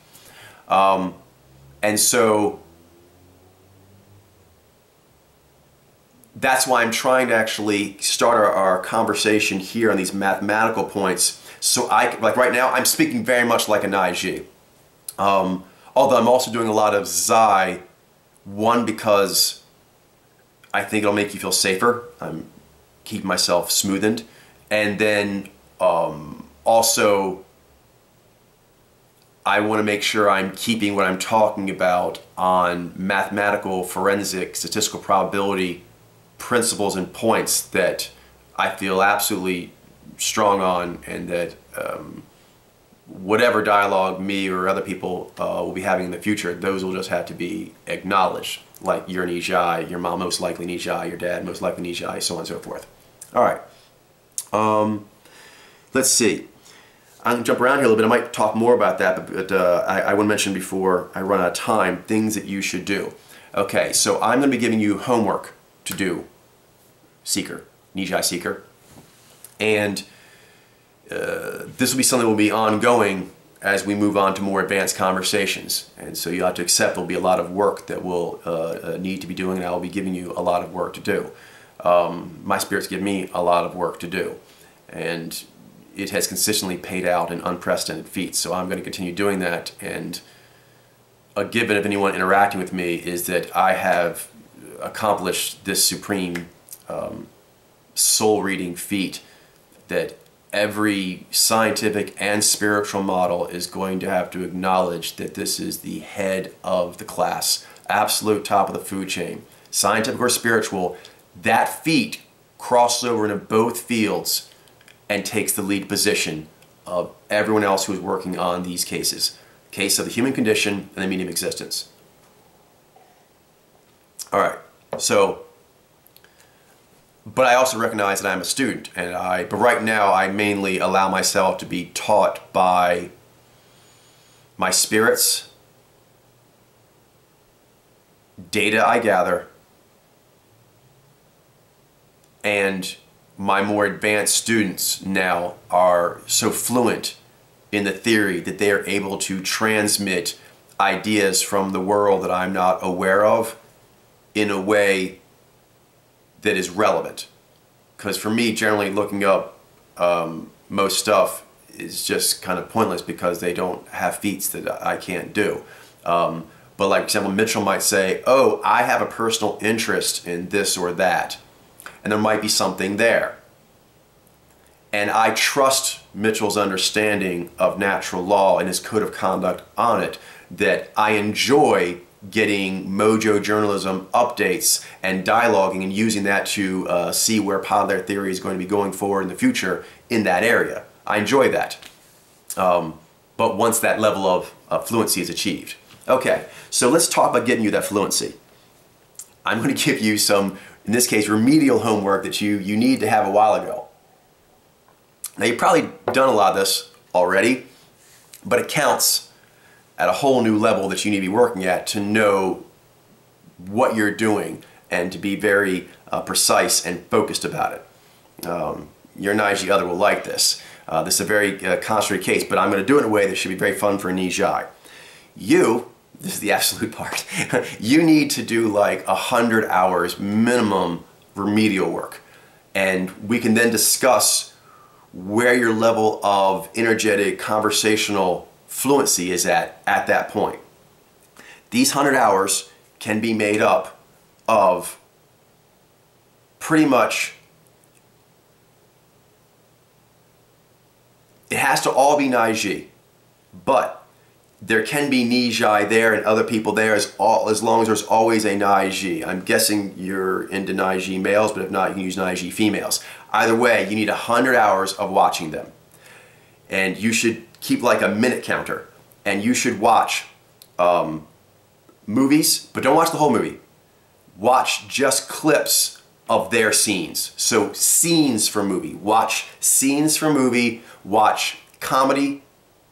And so that's why I'm trying to actually start our conversation here on these mathematical points. So like right now, I'm speaking very much like a Nyy'xai. Although I'm also doing a lot of Xai, one, because I think it'll make you feel safer. I'm keeping myself smoothened. And then also, I want to make sure I'm keeping what I'm talking about on mathematical, forensic, statistical probability principles and points that I feel absolutely strong on, and that whatever dialogue me or other people will be having in the future, those will just have to be acknowledged. Like, you're Nyy'xai, your mom most likely Nyy'xai, your dad most likely Nyy'xai, so on and so forth. All right. Let's see. I'm going to jump around here a little bit. I might talk more about that, but I want to mention before I run out of time, things that you should do. Okay, so I'm going to be giving you homework to do, Seeker, Nyy'xai Seeker. And this will be something that will be ongoing as we move on to more advanced conversations. And so you have to accept there will be a lot of work that we'll need to be doing, and I will be giving you a lot of work to do. My spirits give me a lot of work to do. And it has consistently paid out in unprecedented feats. So I'm going to continue doing that. And a given of anyone interacting with me is that I have accomplished this supreme soul reading feat that every scientific and spiritual model is going to have to acknowledge that this is the head of the class, absolute top of the food chain. Scientific or spiritual, that feat crosses over into both fields and takes the lead position of everyone else who is working on these cases. Case of the human condition and the meaning of existence. All right, so, but I also recognize that I'm a student, and but right now I mainly allow myself to be taught by my spirits, data I gather, and my more advanced students now are so fluent in the theory that they are able to transmit ideas from the world that I'm not aware of in a way that is relevant. Because for me, generally looking up most stuff is just kind of pointless because they don't have feats that I can't do. But like, for example, Mitchell might say, oh, I have a personal interest in this or that. And there might be something there. And I trust Mitchell's understanding of natural law and his code of conduct on it, that I enjoy getting mojo journalism updates and dialoguing and using that to see where Podler theory is going to be going forward in the future in that area. I enjoy that. But once that level of fluency is achieved. Okay, so let's talk about getting you that fluency. I'm going to give you some, in this case, remedial homework that you need to have a while ago. Now, you've probably done a lot of this already, but it counts at a whole new level that you need to be working at to know what you're doing and to be very precise and focused about it. Your Nyy'xai other will like this. This is a very concentrated case, but I'm going to do it in a way that should be very fun for Nyy'xai. This is the absolute part, you need to do like 100 hours minimum remedial work. And we can then discuss where your level of energetic conversational fluency is at that point. These 100 hours can be made up of pretty much, it has to all be Nyy'xai, but there can be Nyy'xai there and other people there as long as there's always a Nyy'xai. I'm guessing you're into Nyy'xai males, but if not, you can use Nyy'xai females. Either way, you need 100 hours of watching them. And you should keep like a minute counter. And you should watch movies, but don't watch the whole movie. Watch just clips of their scenes. So scenes from movie. Watch scenes from movie. Watch comedy,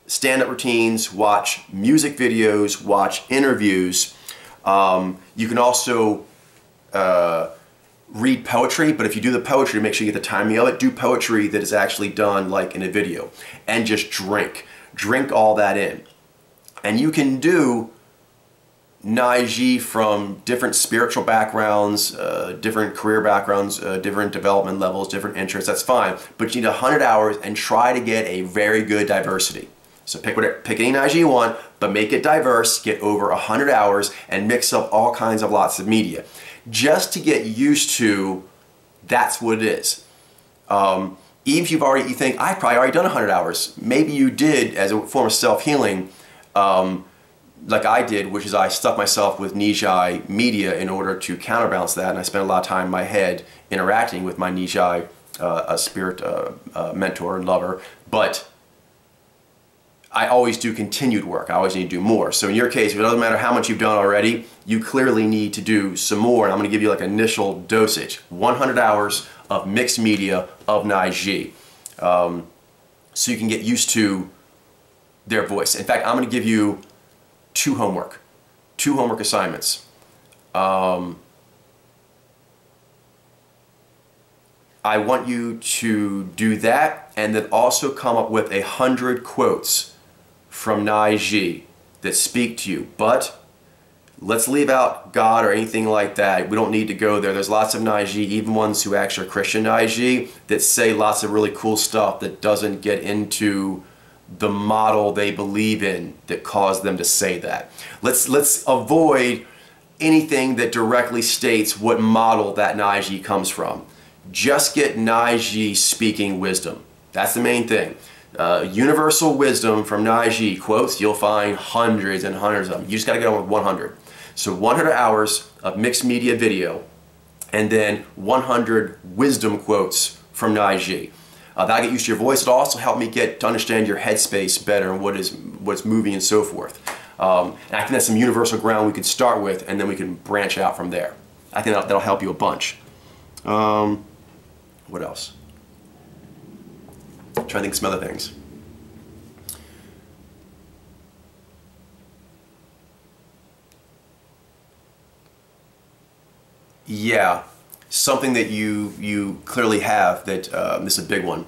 stand-up routines. Watch music videos. Watch interviews. You can also read poetry, but if you do the poetry, make sure you get the timing of it. Do poetry that is actually done like in a video. And just drink. Drink all that in. And you can do Nyy'xai from different spiritual backgrounds, different career backgrounds, different development levels, different interests. That's fine. But you need 100 hours and try to get a very good diversity. So pick any Nyy'xai you want, but make it diverse, get over 100 hours, and mix up all kinds of lots of media. Just to get used to, that's what it is. Even if you think, I've probably already done 100 hours. Maybe you did as a form of self-healing, like I did, which is I stuck myself with Nyy'xai media in order to counterbalance that, and I spent a lot of time in my head interacting with my Nyy'xai a spirit mentor and lover. But I always do continued work. I always need to do more. So in your case, it doesn't matter how much you've done already, you clearly need to do some more. And I'm going to give you like initial dosage. 100 hours of mixed media of Nyy'xai. So you can get used to their voice. In fact, I'm going to give you two homework assignments. I want you to do that and then also come up with 100 quotes from Nyy'xai that speak to you. But let's leave out God or anything like that. We don't need to go there. There's lots of Nyy'xai, even ones who actually are Christian Nyy'xai, that say lots of really cool stuff that doesn't get into the model they believe in that caused them to say that. Let's avoid anything that directly states what model that Nyy'xai comes from. Just get Nyy'xai speaking wisdom. That's the main thing. Universal wisdom from Nyy'xai quotes, you'll find hundreds and hundreds of them. You just got to get on with 100. So 100 hours of mixed media video and then 100 wisdom quotes from Nyy'xai. That'll get used to your voice. It'll also help me get to understand your headspace better and what's moving and so forth. And I think that's some universal ground we could start with, and then we can branch out from there. I think that'll help you a bunch. What else? I'm trying to think of some other things. Yeah, something that you clearly have that this is a big one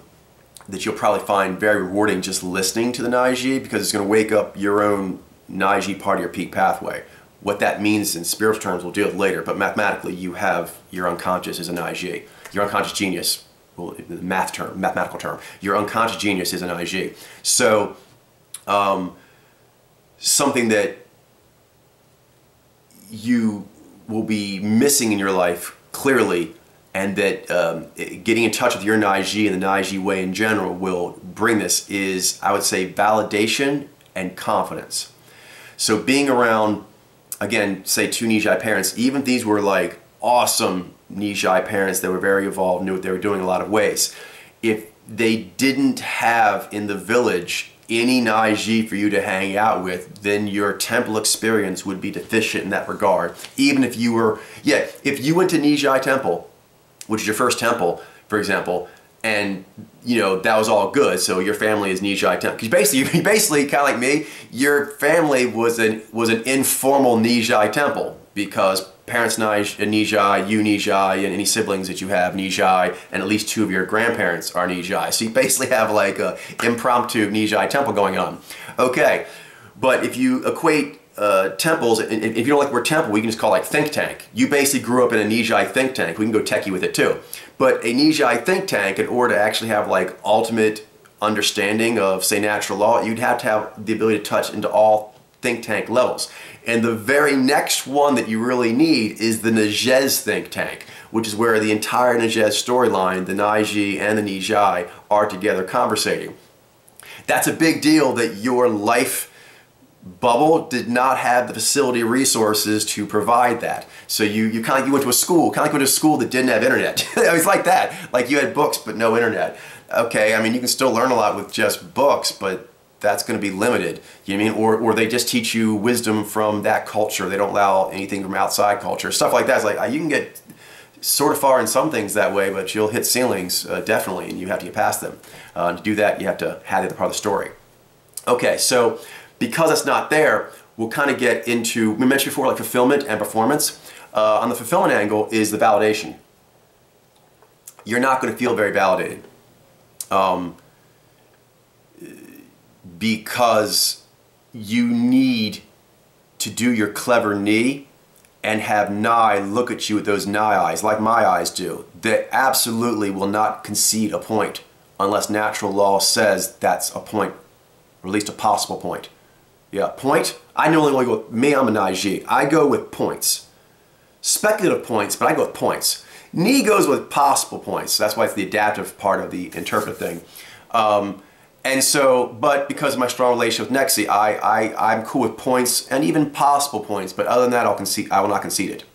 that you'll probably find very rewarding just listening to the Nyy'xai, because it's going to wake up your own Nyy'xai part of your peak pathway. What that means in spiritual terms we'll deal with later, but mathematically you have your unconscious as a Nyy'xai. Your unconscious genius, well, the mathematical term, your unconscious genius is a Nyy'xai. So something that you will be missing in your life clearly, and that getting in touch with your Nyy'xai and the Nyy'xai way in general will bring this, is, I would say, validation and confidence. So being around, again, say 2 Nyy'xai parents, even if these were like awesome Nyy'xai parents that were very evolved, knew what they were doing in a lot of ways, if they didn't have in the village any Nyy'xai for you to hang out with, then your temple experience would be deficient in that regard. Even if you were, if you went to Nyy'xai temple, which is your first temple, for example, and you know that was all good, so your family is Nyy'xai temple. Because basically, kind of like me, your family was an informal Nyy'xai temple, because parents Nyy'xai, you Nyy'xai, and any siblings that you have Nyy'xai, and at least 2 of your grandparents are Nyy'xai. So you basically have like a impromptu Nyy'xai temple going on. Okay, but if you equate temples, and if you don't like the word temple, we can just call it like think tank. You basically grew up in a Nyy'xai think tank. We can go techie with it too. But a Nyy'xai think tank, in order to actually have like ultimate understanding of, say, natural law, you'd have to have the ability to touch into all think tank levels. And the very next one that you really need is the Nyy'xai think tank, which is where the entire Nyy'xai storyline, the Nyy'xai and the Nyy'xai, are together conversating. That's a big deal, that your life bubble did not have the facility resources to provide that. So you went to a school, kind of like went to a school that didn't have internet. It was like that. Like you had books but no internet. Okay, I mean, you can still learn a lot with just books, but that's going to be limited. You know what I mean? Or they just teach you wisdom from that culture. They don't allow anything from outside culture. Stuff like that. It's like you can get sort of far in some things that way, but you'll hit ceilings definitely, and you have to get past them. To do that, you have to have the other part of the story. Okay, so because it's not there, we'll kind of get into, we mentioned before, like fulfillment and performance. On the fulfillment angle is the validation. You're not going to feel very validated. Because you need to do your clever knee and have Nyi look at you with those Nyi eyes, like my eyes do, that absolutely will not concede a point unless natural law says that's a point, or at least a possible point. Yeah, point. I normally only go with me, I'm a Nyy'xai. I go with points. Speculative points, but I go with points. Nyi goes with possible points. That's why it's the adaptive part of the interpret thing. And so, but because of my strong relationship with Nyy'xai, I'm cool with points and even possible points, but other than that, I will not concede it.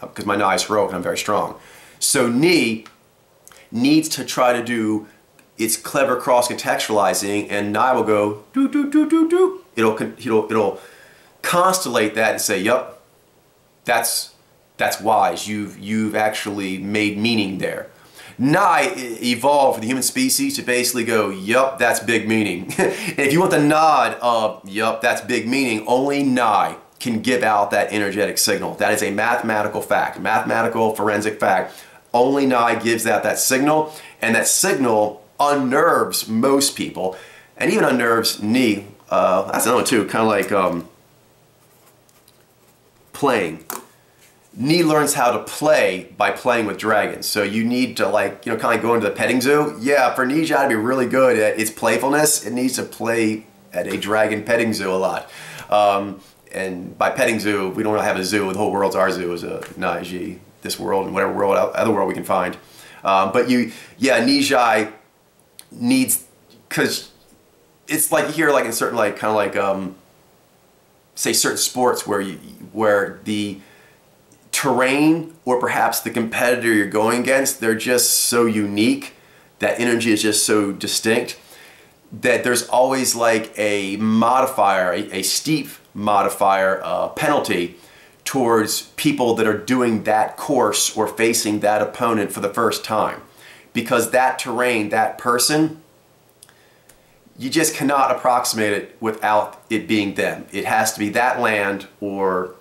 Because my Nyi is heroic and I'm very strong. So Nyi needs to try to do its clever cross-contextualizing, and Nyi will go, do, do, do, do, do. It'll constellate that and say, yep, that's wise. You've actually made meaning there. Nyi evolved for the human species to basically go, yup, that's big meaning. And if you want the nod of, yup, that's big meaning, only Nyi can give out that energetic signal. That is a mathematical fact, mathematical forensic fact. Only Nyi gives that signal, and that signal unnerves most people, and even unnerves Nyi. That's another one too, kind of like playing. Nyi learns how to play by playing with dragons. So you need to, like, kind of like go into the petting zoo. Yeah, for Nyy'xai to be really good at its playfulness, it needs to play at a dragon petting zoo a lot. And by petting zoo, we don't really have a zoo. The whole world's our zoo, is a Nyy'xai, this world and whatever world, other world we can find. But Nyy'xai needs, because it's like you hear like in certain, like kind of like say certain sports where the terrain or perhaps the competitor you're going against, they're just so unique, that energy is just so distinct, that there's always like a modifier, a steep modifier, penalty towards people that are doing that course or facing that opponent for the first time. Because that terrain, that person, you just cannot approximate it without it being them. It has to be that land or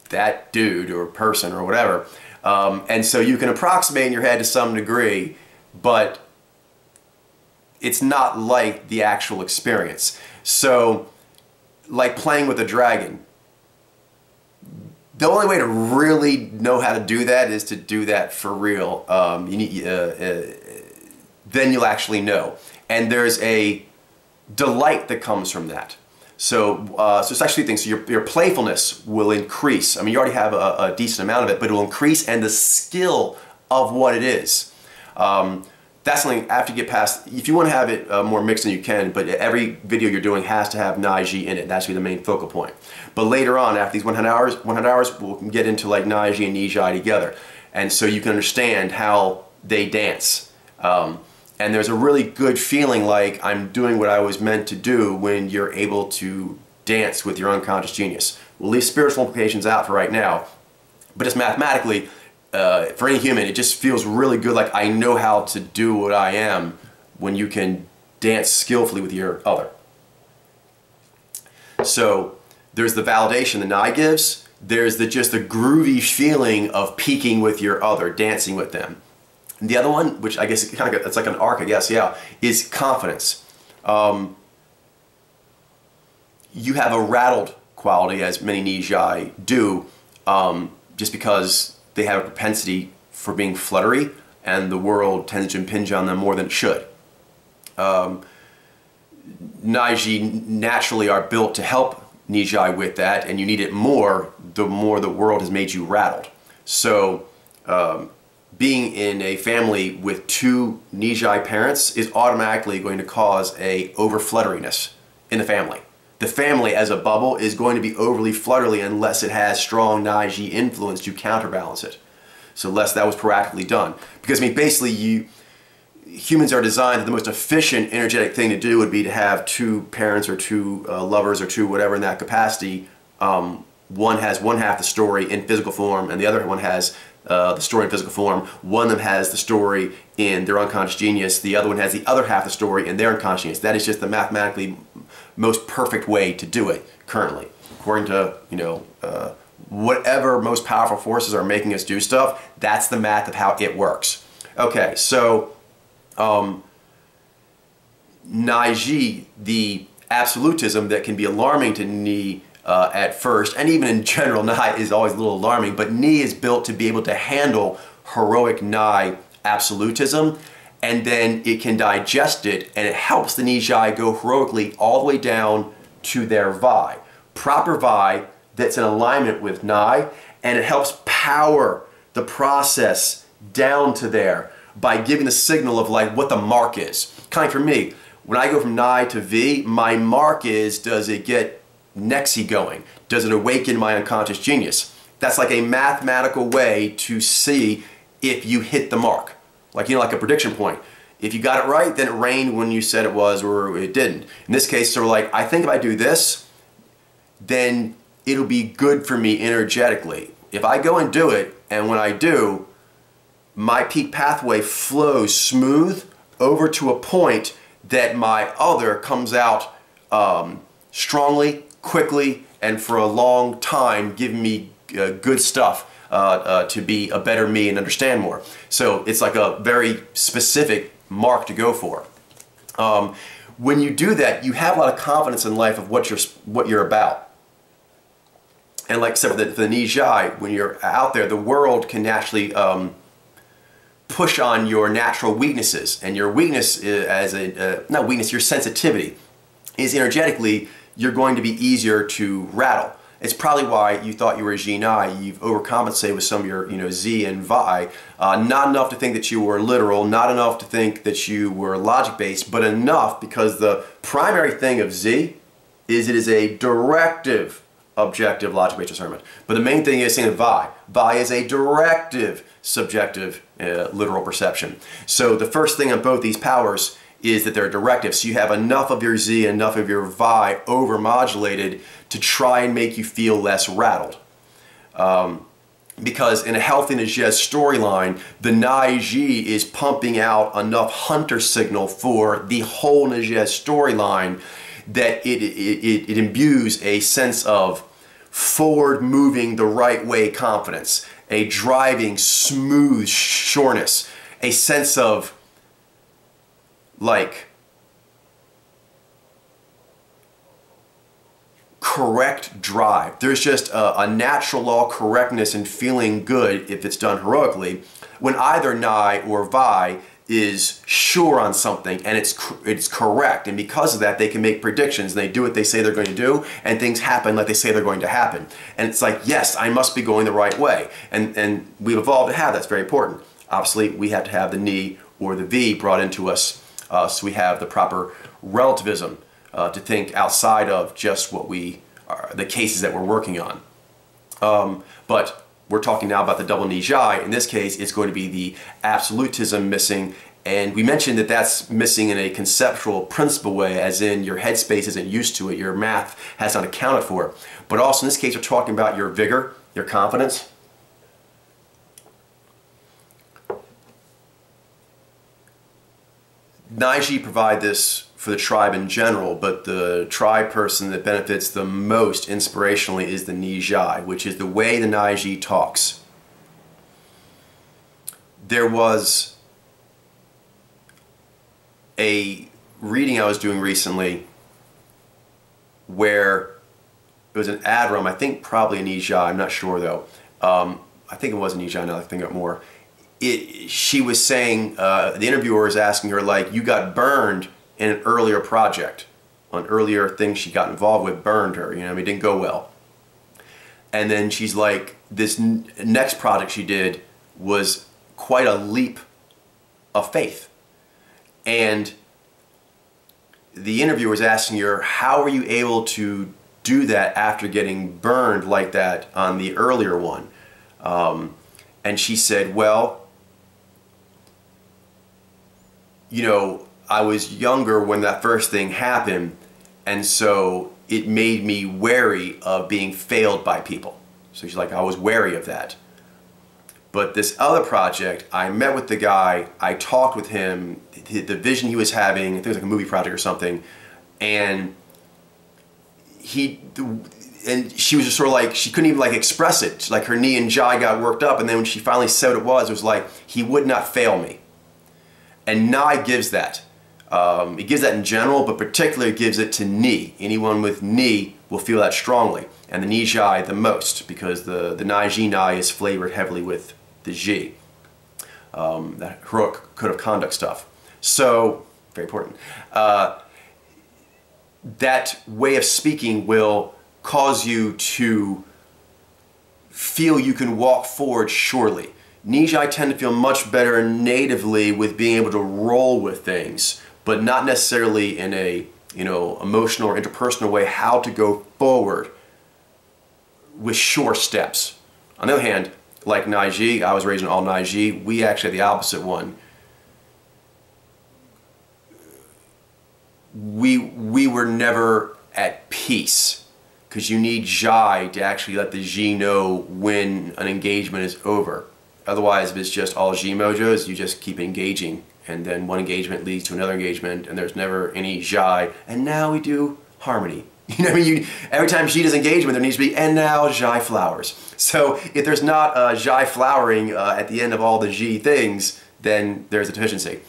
that dude or person or whatever. And so you can approximate in your head to some degree, but it's not like the actual experience. So, like playing with a dragon, the only way to really know how to do that is to do that for real. Then you'll actually know. And there's a delight that comes from that. So it's actually things. So your playfulness will increase. I mean, you already have a decent amount of it, but it will increase, and the skill of what it is. That's something after you get past. If you want to have it more mixed than you can, but every video you're doing has to have Nyy'xai in it. That should be the main focal point. But later on, after these 100 hours, we'll get into like Nyy'xai and Nyy'xai together, and so you can understand how they dance. And there's a really good feeling like I'm doing what I was meant to do when you're able to dance with your unconscious genius. We'll leave spiritual implications out for right now, but just mathematically, for any human, it just feels really good, like I know how to do what I am when you can dance skillfully with your other. So there's the validation the Nyy'xai gives, there's just the groovy feeling of peaking with your other, dancing with them. And the other one, which I guess it's like an arc, I guess, yeah, is confidence. You have a rattled quality, as many Nyy'xai do, just because they have a propensity for being fluttery, and the world tends to impinge on them more than it should. Nyy'xai naturally are built to help Nyy'xai with that, and you need it more the more the world has made you rattled. So being in a family with two Nyy'xai parents is automatically going to cause a over-flutteriness in the family. The family as a bubble is going to be overly fluttery unless it has strong Nyy'xai influence to counterbalance it. So unless that was proactively done. Because I mean, basically humans are designed that the most efficient energetic thing to do would be to have two parents or two lovers or two whatever in that capacity. One has one half the story in physical form and the other one has the story in physical form. One of them has the story in their unconscious genius. The other one has the other half of the story in their unconscious genius. That is just the mathematically most perfect way to do it currently, according to whatever most powerful forces are making us do stuff. That's the math of how it works. Okay, so Nyy'xai, the absolutism that can be alarming to Nyi at first, and even in general, Nyi is always a little alarming, but Nyi is built to be able to handle heroic Nyi absolutism, and then it can digest it, and it helps the Nyy'xai go heroically all the way down to their Vi. Proper Vi that's in alignment with Nyi, and it helps power the process down to there by giving the signal of like what the mark is. Kind of for me, when I go from Nyi to V, my mark is, does it get Nyy'xai going? Does it awaken my unconscious genius? That's like a mathematical way to see if you hit the mark. Like, like a prediction point. If you got it right, then it rained when you said it was, or it didn't. In this case, so like, I think if I do this, then it'll be good for me energetically. If I go and do it, and when I do, my peak pathway flows smooth over to a point that my other comes out strongly, quickly, and for a long time, giving me good stuff to be a better me and understand more. So it's like a very specific mark to go for. When you do that, you have a lot of confidence in life of what you're about. And like I said, for the Nyy'xai, when you're out there, the world can actually push on your natural weaknesses. And your weakness is not weakness, your sensitivity is energetically, you're going to be easier to rattle. It's probably why you thought you were a Nyi. You've overcompensated with some of your Z and Vi. Not enough to think that you were literal, not enough to think that you were logic-based, but enough because the primary thing of Z is it is a directive objective logic-based discernment. But the main thing is saying Vi. Vi is a directive subjective literal perception. So the first thing on both these powers is that they're directive. So you have enough of your Z and enough of your Vi over-modulated to try and make you feel less rattled. Because in a healthy Nyy'xai storyline, the Nyy'xai is pumping out enough hunter signal for the whole Nyy'xai storyline that it imbues a sense of forward-moving the right way confidence, a driving, smooth sureness, a sense of like correct drive. There's just a natural law correctness and feeling good if it's done heroically, when either Nyi or Vi is sure on something and it's correct, and because of that they can make predictions and they do what they say they're going to do, and things happen like they say they're going to happen, and it's like, yes, I must be going the right way, and we've evolved to have that's very important. Obviously we have to have the Nyi or the Vi brought into us, so we have the proper relativism to think outside of just what we are, the cases that we're working on. But we're talking now about the double Nyy'xai. In this case, it's going to be the absolutism missing, and we mentioned that that's missing in a conceptual principle way, as in your headspace isn't used to it, your math has not accounted for it. But also in this case, we're talking about your vigor, your confidence. Nyy'xai provide this for the tribe in general, but the tribe person that benefits the most inspirationally is the Nyy'xai, which is the way the Nyy'xai talks. There was a reading I was doing recently where it was an Adram, I think probably a Nyy'xai, I'm not sure though. I think it was a Nyy'xai now that I think of it more. She was saying, the interviewer was asking her, like, you got burned in an earlier project, an earlier thing she got involved with burned her, you know, I mean, it didn't go well. And then she's like, this next project she did was quite a leap of faith. And the interviewer was asking her, how were you able to do that after getting burned like that on the earlier one? And she said, well, you know, I was younger when that first thing happened, and so it made me wary of being failed by people. So she's like, I was wary of that. But this other project, I met with the guy, I talked with him, the vision he was having, I think it was like a movie project or something, and she was just sort of like, she couldn't even like express it. Like her Nyy'xai got worked up, and then when she finally said what it was like, he would not fail me. And Nyi gives that. It gives that in general, but particularly gives it to Nyi. Anyone with Nyi will feel that strongly, and the Nyy'xai the most, because the Nyi Nyi is flavored heavily with the Ji, that heroic code of conduct stuff. So, very important. That way of speaking will cause you to feel you can walk forward surely. Nyy'xai tend to feel much better natively with being able to roll with things, but not necessarily in a, you know, emotional or interpersonal way how to go forward with sure steps. On the other hand, like Nyy'xai, I was raised in all Nyy'xai, we actually had the opposite one. We were never at peace, because you need Jai to actually let the Ji know when an engagement is over. Otherwise, if it's just all Ji mojos, you just keep engaging, and then one engagement leads to another engagement, and there's never any Jai, and now we do harmony. You know what I mean? every time Ji does engagement, there needs to be, and now Jai flowers. So if there's not Jai flowering at the end of all the Ji things, then there's a deficiency.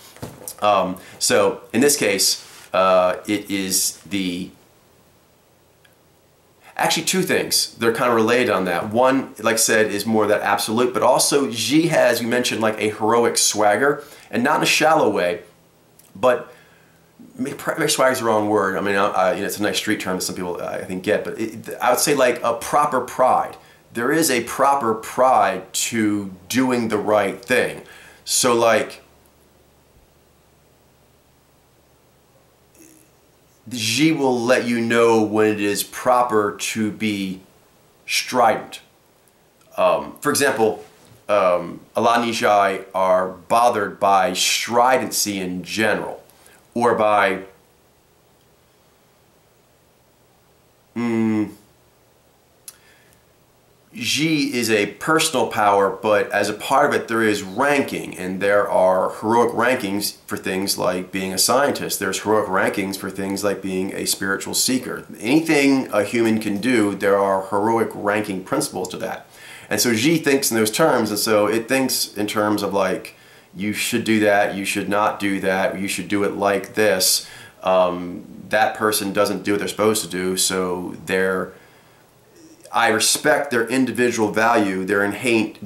So in this case, it is the... Actually, two things. They're kind of related on that. One, like I said, is more that absolute, but also Ji has, you mentioned, like a heroic swagger, and not in a shallow way, but maybe swagger is the wrong word. I mean, you know, it's a nice street term that some people, I think, get, but I would say like a proper pride. There is a proper pride to doing the right thing. So like, the Ji will let you know when it is proper to be strident. For example, a lot of Nyy'xai are bothered by stridency in general, or by Ji is a personal power, but as a part of it there is ranking, and there are heroic rankings for things like being a scientist. There's heroic rankings for things like being a spiritual seeker. Anything a human can do, there are heroic ranking principles to that. And so Ji thinks in those terms, and so it thinks in terms of like, you should do that, you should not do that, you should do it like this. that person doesn't do what they're supposed to do, so I respect their individual value, their inherent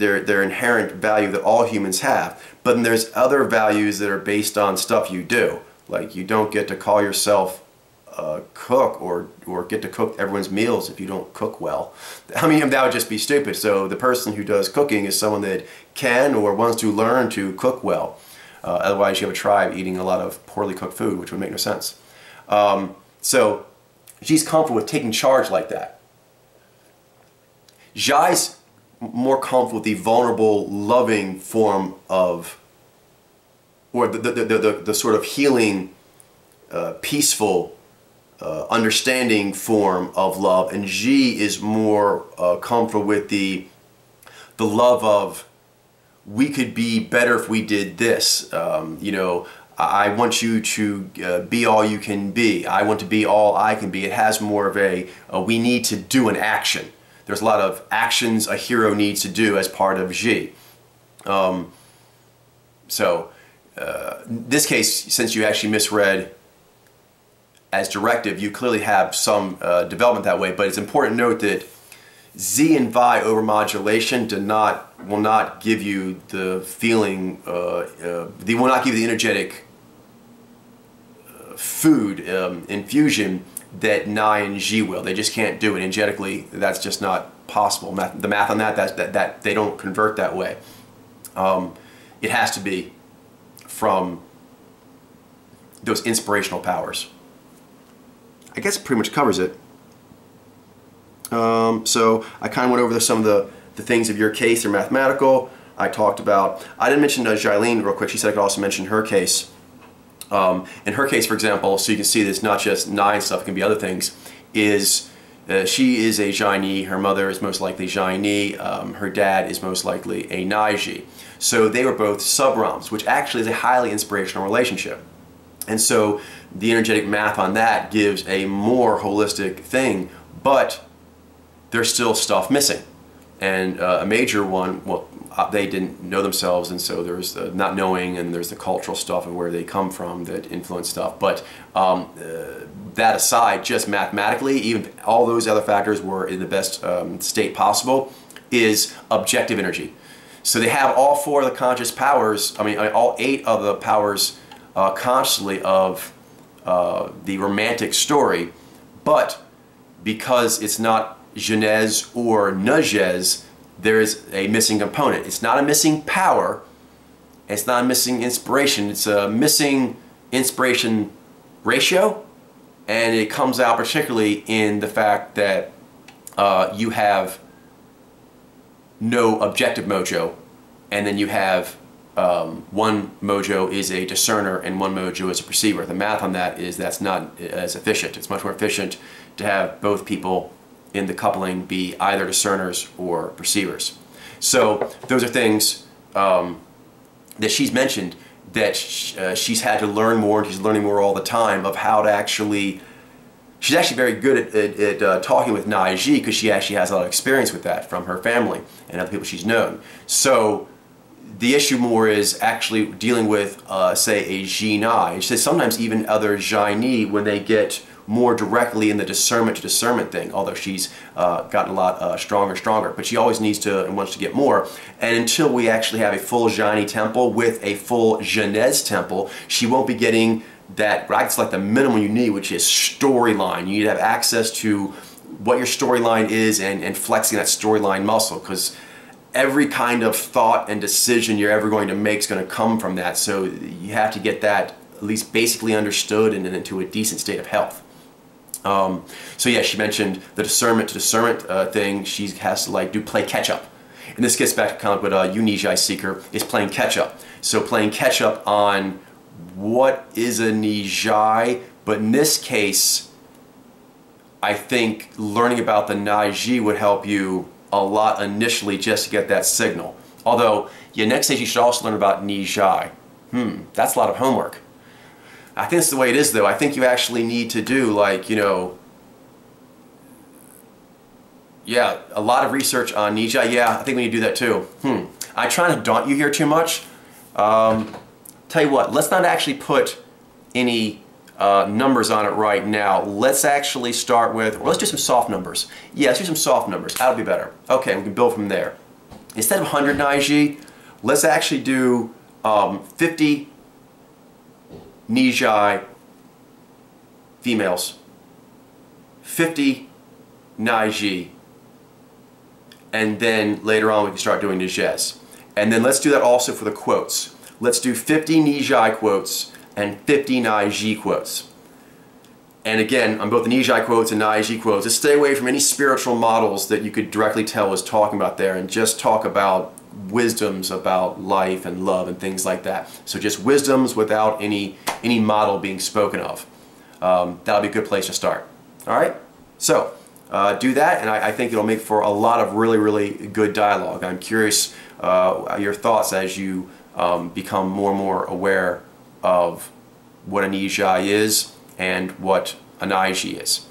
value that all humans have. But then there's other values that are based on stuff you do. Like, you don't get to call yourself a cook or get to cook everyone's meals if you don't cook well. I mean, that would just be stupid. So the person who does cooking is someone that can or wants to learn to cook well. Otherwise, you have a tribe eating a lot of poorly cooked food, which would make no sense. So she's comfortable with taking charge like that. Nyy'xai's more comfortable with the vulnerable, loving form of, or the sort of healing, peaceful, understanding form of love, and Nyy'xai is more comfortable with the love of, we could be better if we did this. You know, I want you to be all you can be. I want to be all I can be. It has more of a we need to do an action. There's a lot of actions a hero needs to do as part of Nyy'xai. This case, since you actually misread as directive, you clearly have some development that way, but it's important to note that Z and Vi overmodulation will not give you the feeling, they will not give you the energetic food infusion that Nyy'xai and Nyy'xai will. They just can't do it energetically. That's just not possible. The math on that they don't convert that way. It has to be from those inspirational powers. I guess it pretty much covers it. So I kind of went over some of the things of your case. They're mathematical. I talked about, I didn't mention Jailene real quick. She said I could also mention her case. In her case, for example, so you can see this, not just Nyy'xai stuff, it can be other things, is she is a Nyy'xai. Her mother is most likely Nyy'xai. Her dad is most likely a Nyy'xai. So they were both sub-Rams, which actually is a highly inspirational relationship. And so the energetic math on that gives a more holistic thing, but there's still stuff missing. And a major one, well, they didn't know themselves, and so there's the not knowing, and there's the cultural stuff and where they come from that influence stuff. But that aside, just mathematically, even all those other factors were in the best state possible, is objective energy. So they have all four of the conscious powers, I mean all 8 of the powers consciously of the romantic story, but because it's not Genèse or Nyy'xai, there is a missing component. It's not a missing power, it's not a missing inspiration, it's a missing inspiration ratio, and it comes out particularly in the fact that you have no objective mojo, and then you have one mojo is a discerner and one mojo is a perceiver. The math on that is that's not as efficient. It's much more efficient to have both people in the coupling be either discerners or perceivers. So those are things that she's mentioned that she's had to learn more, and she's learning more all the time of how to actually, she's actually very good at talking with Nyy'xai because she actually has a lot of experience with that from her family and other people she's known. So the issue more is actually dealing with, say, a Nyy'xai. She says sometimes even other Nyy'xai when they get more directly in the discernment to discernment thing, although she's gotten a lot stronger, but she always needs to and wants to get more. And until we actually have a full Nyy'xai temple with a full Genèse temple, she won't be getting that, it's like the minimum you need, which is storyline. You need to have access to what your storyline is and flexing that storyline muscle, because every kind of thought and decision you're ever going to make is going to come from that. So you have to get that at least basically understood and into a decent state of health. So yeah, she mentioned the discernment to discernment thing. She has to play catch up. And this gets back to kind of what you Nyy'xai seeker is playing catch up. So playing catch up on what is a Nyy'xai, but in this case, I think learning about the Nyy'xai would help you a lot initially just to get that signal. Although, yeah, next stage you should also learn about Nyy'xai. That's a lot of homework. I think that's the way it is, though. I think you actually need to do, like, you know, yeah, a lot of research on Nyy'xai. Yeah, I think we need to do that too. I try not to daunt you here too much. Tell you what, let's not actually put any numbers on it right now. Let's actually start with, or let's do some soft numbers. Yeah, let's do some soft numbers. That'll be better. Okay, we can build from there. Instead of 100 Nyy'xai, let's actually do 50 Nyy'xai females, 50 Nyy'xai, and then later on we can start doing Nyy'xais. And then let's do that also for the quotes. Let's do 50 Nyy'xai quotes and 50 Nyy'xai quotes. And again, on both the Nyy'xai quotes and Nyy'xai quotes, just stay away from any spiritual models that you could directly tell is talking about there, and just talk about wisdoms about life and love and things like that. So just wisdoms without any model being spoken of. That'll be a good place to start. All right? So do that, and I think it'll make for a lot of really, really good dialogue. I'm curious your thoughts as you become more and more aware of what a Nyy'xai is and what a Nyy'xai is.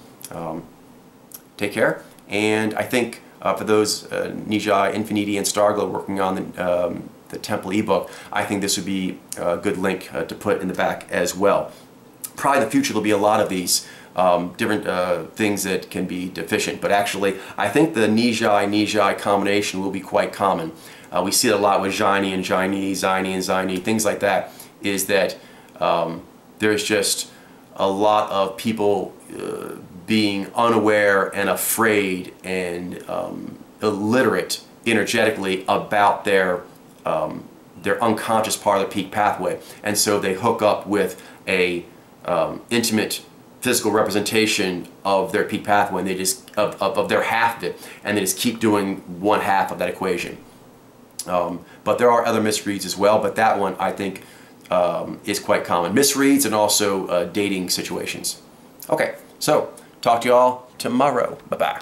Take care, and I think for those Nyy'xai, Infiniti, and Starglow working on the Temple ebook, I think this would be a good link to put in the back as well. Probably in the future there'll be a lot of these different things that can be deficient, but actually I think the Nyy'xai combination will be quite common. We see it a lot with Zhyni and Zhyni, Zhyni and Zhyni, things like that, is that there's just a lot of people being unaware and afraid and illiterate energetically about their unconscious part of the peak pathway, and so they hook up with a intimate physical representation of their peak pathway, and they just of their half of it, and they just keep doing one half of that equation. But there are other misreads as well, but that one I think is quite common. Misreads and also dating situations. Okay, so talk to you all tomorrow. Bye-bye.